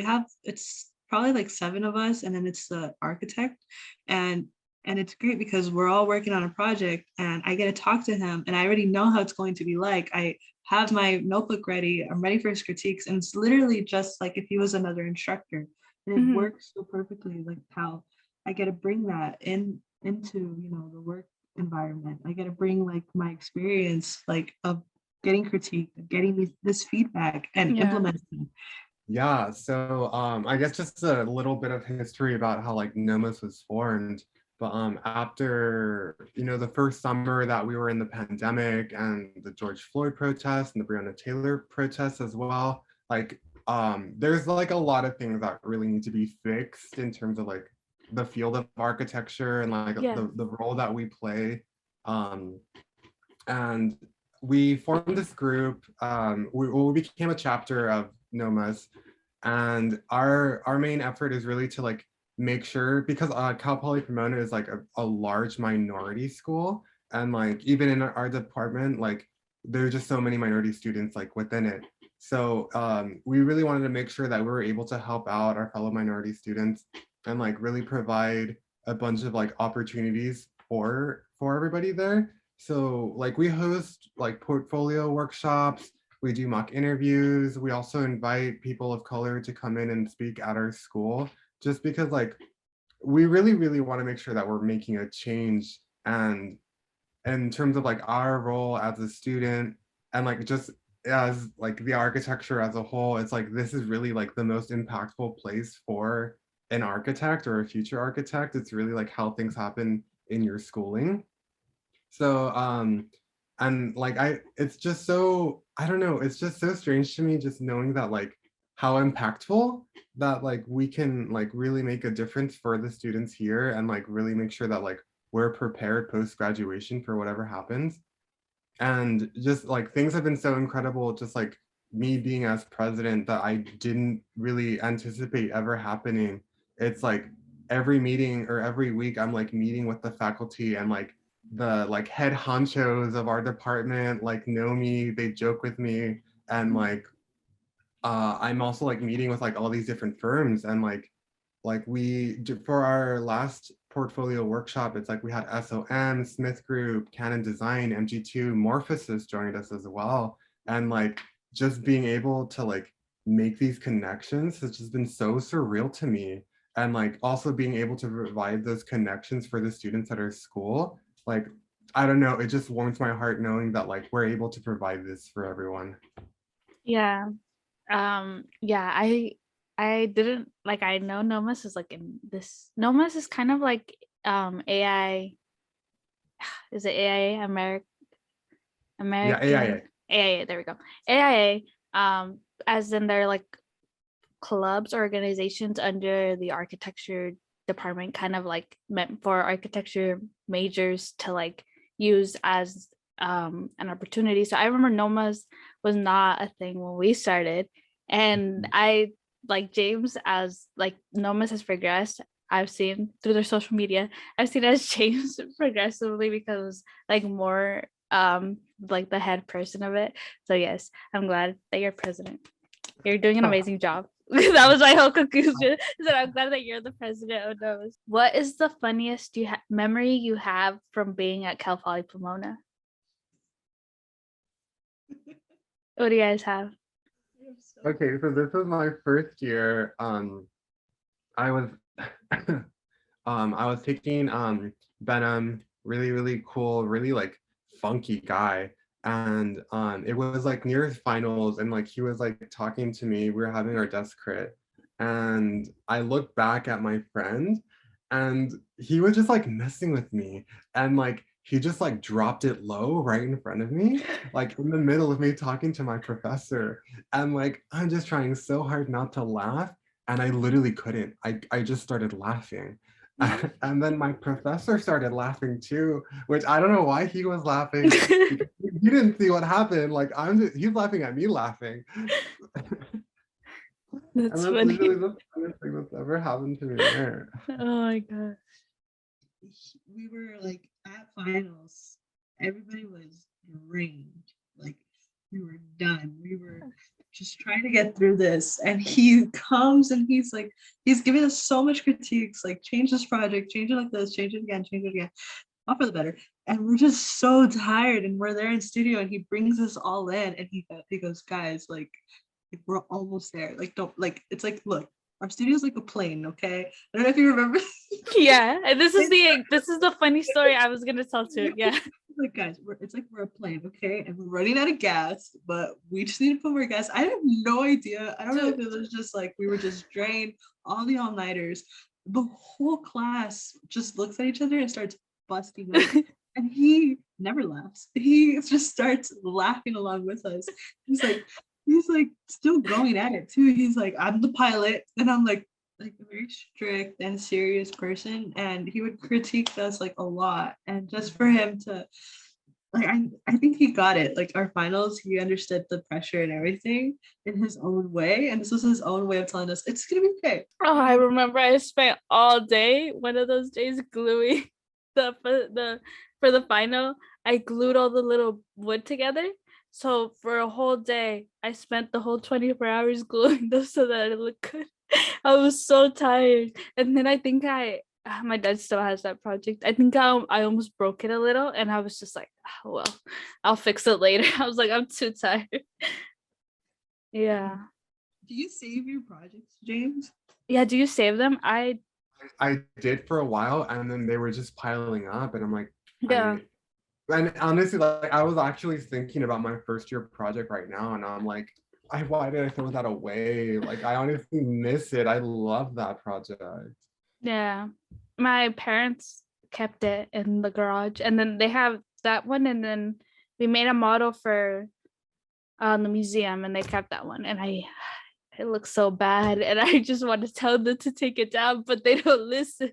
It's probably like 7 of us, and then it's the architect, and it's great because we're all working on a project, and I get to talk to him, and I already know how it's going to be like. I have my notebook ready. I'm ready for his critiques, and it's literally just like if he was another instructor, and it works so perfectly. Like how I get to bring that into the work environment. I get to bring like my experience like of getting critiqued, getting this feedback and implementing. Yeah, so I guess just a little bit of history about how like Nomos was formed. But after the first summer that we were in the pandemic and the George Floyd protests and the Breonna Taylor protests as well, like there's like a lot of things that really need to be fixed in terms of like the field of architecture and like the role that we play. And we formed this group. We became a chapter of NOMAS, and our main effort is really to like make sure, because Cal Poly Pomona is like a large minority school, and like even in our department, like there's just so many minority students like within it. So we really wanted to make sure that we were able to help out our fellow minority students and like really provide a bunch of like opportunities for everybody there. So like we host like portfolio workshops, we do mock interviews, we also invite people of color to come in and speak at our school, just because like we really want to make sure that we're making a change, and in terms of like our role as a student and like just as like the architecture as a whole, it's like this is really like the most impactful place for an architect or a future architect. It's really like how things happen in your schooling. So and like it's just so, I don't know, it's just so strange to me just knowing that like how impactful that like we can like really make a difference for the students here, and like really make sure that like we're prepared post graduation for whatever happens. And just like things have been so incredible, just like me being as president, that I didn't really anticipate ever happening. It's like every meeting or every week I'm like meeting with the faculty, and like the like head honchos of our department like know me, they joke with me, and like I'm also like meeting with like all these different firms, and like we for our last portfolio workshop, it's like we had SOM, Smith Group, Canon Design, MG2, Morphosis joined us as well. And like just being able to like make these connections has just been so surreal to me. And like also being able to provide those connections for the students at our school, like I don't know, it just warms my heart knowing that like we're able to provide this for everyone. Yeah. Yeah, I didn't like, I know Nomas is like in this. Nomas is kind of like AI, is it AIA, Yeah, AIA. American AIA, there we go. AIA, as in they're like clubs, organizations under the architecture department, kind of like meant for architecture majors to like use as an opportunity. So I remember Nomas was not a thing when we started, and I like James, as like Nomas has progressed, I've seen through their social media, I've seen as James progressively becomes like more like the head person of it. So yes, I'm glad that you're president. You're doing an amazing job. That was my whole conclusion. So I'm glad that you're the president of those. What is the funniest memory you have from being at Cal Poly Pomona? What do you guys have? Okay, so this was my first year. I was I was taking Benham, really cool, really like funky guy. And it was like near finals, and like he was like talking to me. We were having our desk crit, and I looked back at my friend, and he was just like messing with me, and like he just like dropped it low right in front of me, like in the middle of me talking to my professor. And like I'm just trying so hard not to laugh, and I literally couldn't. I just started laughing. And then my professor started laughing too, which I don't know why he was laughing. Because he didn't see what happened. Like he's laughing at me laughing. And That's that's funny. literally the funniest thing that's ever happened to me there. Oh my god. We were like at finals, everybody was drained. Like we were done. We were just trying to get through this. And he comes and he's like, he's giving us so much critiques, like change this project, change it like this, change it again, not for the better. And we're just so tired. And we're there in studio and he brings us all in and he goes, guys, like we're almost there. Like, don't like, it's like, look, our studio's like a plane, okay? I don't know if you remember. Yeah, and this is the funny story I was gonna tell too. Yeah. Like, guys, it's like we're a plane, okay? And we're running out of gas, but we just need to put more gas. I have no idea. I don't know if it was just like we were just drained, all the all-nighters. The whole class just looks at each other and starts busting up. And he never laughs. He just starts laughing along with us. He's like still going at it too. He's like, I'm the pilot. And I'm like a very strict and serious person, and he would critique us like a lot. And just for him to like, I think he got it. Like our finals, he understood the pressure and everything in his own way, and this was his own way of telling us it's gonna be okay. Oh, I remember I spent all day one of those days gluing for the final. I glued all the little wood together. So for a whole day, I spent the whole 24 hours gluing those so that it looked good. I was so tired. And then I think my dad still has that project. I think I almost broke it a little, and I was just like, oh, well, I'll fix it later. I was like, I'm too tired. Yeah. Do you save your projects, James? Yeah, do you save them? I did for a while, and then they were just piling up, and I'm like, yeah. And honestly, like I was actually thinking about my first year project right now, and I'm like, why did I throw that away? Like I honestly miss it. I love that project. Yeah. My parents kept it in the garage, and then they have that one, and then we made a model for the museum, and they kept that one, and it looks so bad, and I just want to tell them to take it down, but they don't listen.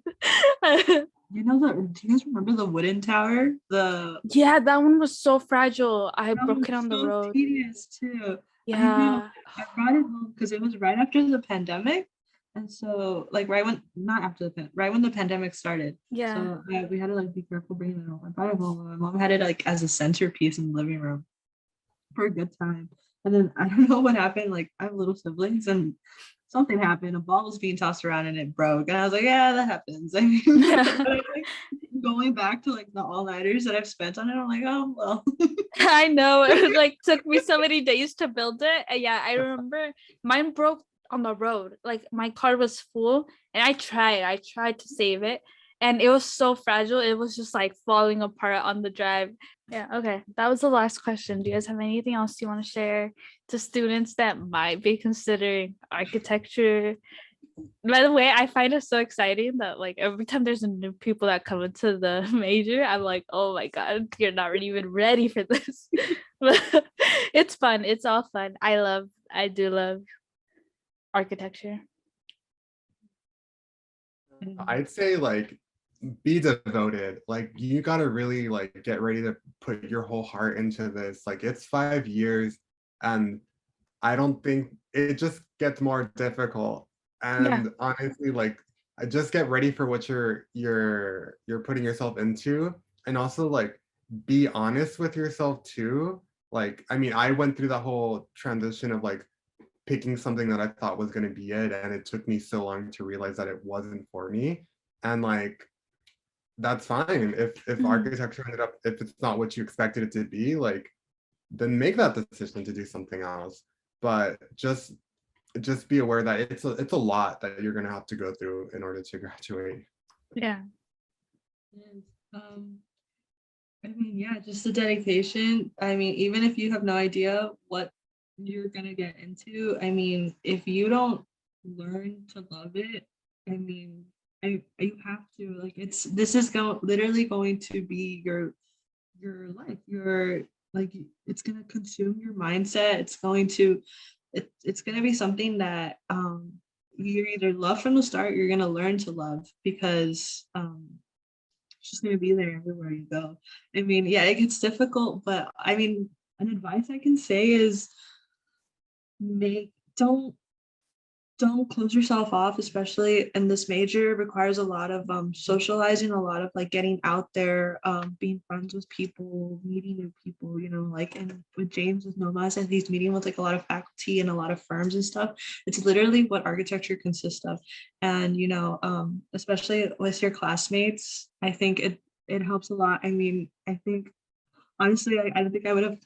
You know do you guys remember the wooden tower? Yeah, that one was so fragile. I broke it on the road. Tedious too. Yeah. I brought it home because it was right after the pandemic, and so like right when the pandemic started. Yeah. So we had to like be careful bringing it home. I brought it home. My mom had it like as a centerpiece in the living room for a good time. And then I don't know what happened. Like I have little siblings and something happened. A ball was being tossed around and it broke. And I was like, yeah, that happens. I mean, but like, going back to like the all-nighters that I've spent on it, I'm like, oh well. I know it like took me so many days to build it. And yeah, I remember mine broke on the road. Like my car was full and I tried to save it. And it was so fragile. It was just like falling apart on the drive. Yeah, okay. That was the last question. Do you guys have anything else you want to share to students that might be considering architecture? By the way, I find it so exciting that like every time there's a new people that come into the major, I'm like, oh my god, you're not really even ready for this. But it's fun. It's all fun. I do love architecture. I'd say like be devoted. Like you gotta really like get ready to put your whole heart into this. Like it's 5 years, and I don't think it just gets more difficult. And honestly, like I just get ready for what you're putting yourself into, and also like be honest with yourself too. Like I mean, I went through that whole transition of like picking something that I thought was going to be it, and it took me so long to realize that it wasn't for me. And like that's fine if architecture ended up, if it's not what you expected it to be, like then make that decision to do something else. But just be aware that it's a lot that you're going to have to go through in order to graduate. Yeah. And, I mean, yeah, just the dedication. I mean, even if you have no idea what you're gonna get into, I mean, if you don't learn to love it, I mean, you have to, like, this is literally going to be your life. Your, like, it's gonna consume your mindset. It's gonna be something that you either love from the start, you're gonna learn to love, because it's just going to be there everywhere you go. I mean, yeah, it gets difficult, but I mean, an advice I can say is don't close yourself off, especially in this major. It requires a lot of socializing, a lot of like getting out there, being friends with people, meeting new people, you know, like, and with James with Nomas, and he's meeting with like a lot of faculty and a lot of firms and stuff. It's literally what architecture consists of. And you know, especially with your classmates, I think it helps a lot. I mean, I think honestly, I don't think I would have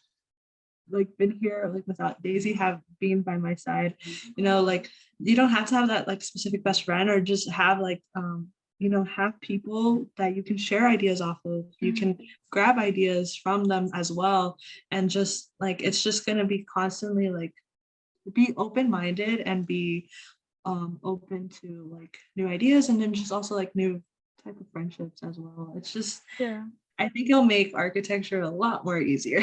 like been here like without Daisy have been by my side. You know, like you don't have to have that like specific best friend, or just have like you know, have people that you can share ideas off of. You can grab ideas from them as well, and just like it's just going to be constantly like be open-minded and be open to like new ideas, and then just also like new type of friendships as well. It's just, Yeah. I think it'll make architecture a lot more easier.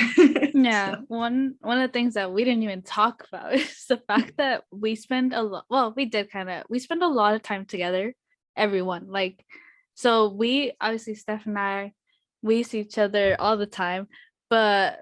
Yeah, So, one of the things that we didn't even talk about is the fact that we spend a lot, well, we spend a lot of time together, everyone. Like, so we obviously, Steph and I, we see each other all the time, but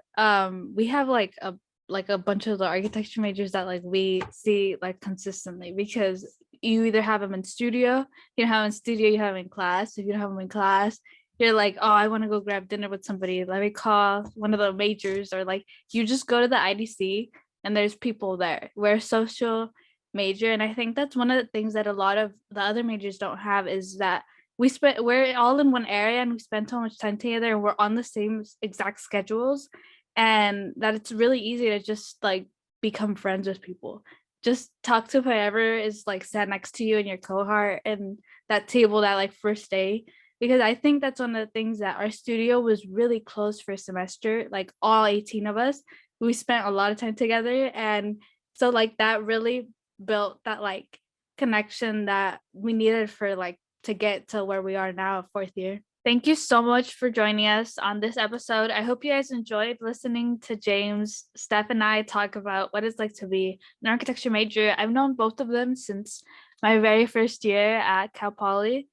we have like a bunch of the architecture majors that like we see like consistently, because you either have them in studio, you don't have them in studio, you have them in class. If you don't have them in class, you're like, oh, I want to go grab dinner with somebody. Let me call one of the majors, or like you just go to the IDC and there's people there. We're a social major. And I think that's one of the things that a lot of the other majors don't have, is that we're all in one area and we spend so much time together and we're on the same exact schedules, and that it's really easy to just like become friends with people. Just talk to whoever is like sat next to you in your cohort and that table that like first day, because I think that's one of the things that our studio was really close for a semester, like all 18 of us. We spent a lot of time together. And so like that really built that like connection that we needed for like to get to where we are now, fourth year. Thank you so much for joining us on this episode. I hope you guys enjoyed listening to James, Steph, and I talk about what it's like to be an architecture major. I've known both of them since my very first year at Cal Poly.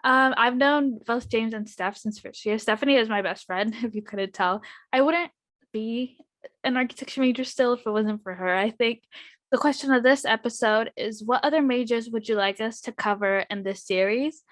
I've known both James and Steph since first year. Stephanie is my best friend, if you couldn't tell. I wouldn't be an architecture major still if it wasn't for her. I think the question of this episode is, what other majors would you like us to cover in this series?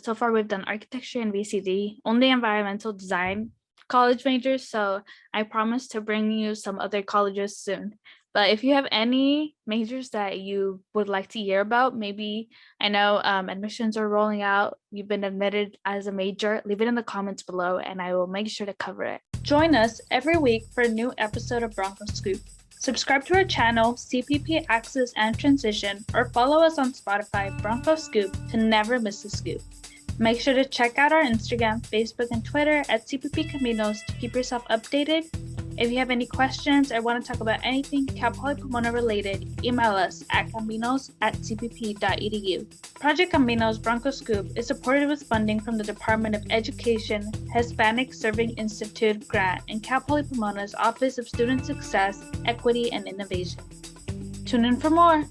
So far we've done architecture and VCD, only environmental design college majors, so I promise to bring you some other colleges soon. But if you have any majors that you would like to hear about, maybe I know admissions are rolling out, you've been admitted as a major, leave it in the comments below and I will make sure to cover it. Join us every week for a new episode of Broncos Scoop. Subscribe to our channel, CPP Access and Transition, or follow us on Spotify, Broncos Scoop, to never miss a scoop. Make sure to check out our Instagram, Facebook, and Twitter at CPP Caminos to keep yourself updated. If you have any questions or want to talk about anything Cal Poly Pomona related, email us at caminos@cpp.edu. Project Caminos Broncos Scoop is supported with funding from the Department of Education Hispanic Serving Institute grant and Cal Poly Pomona's Office of Student Success, Equity, and Innovation. Tune in for more.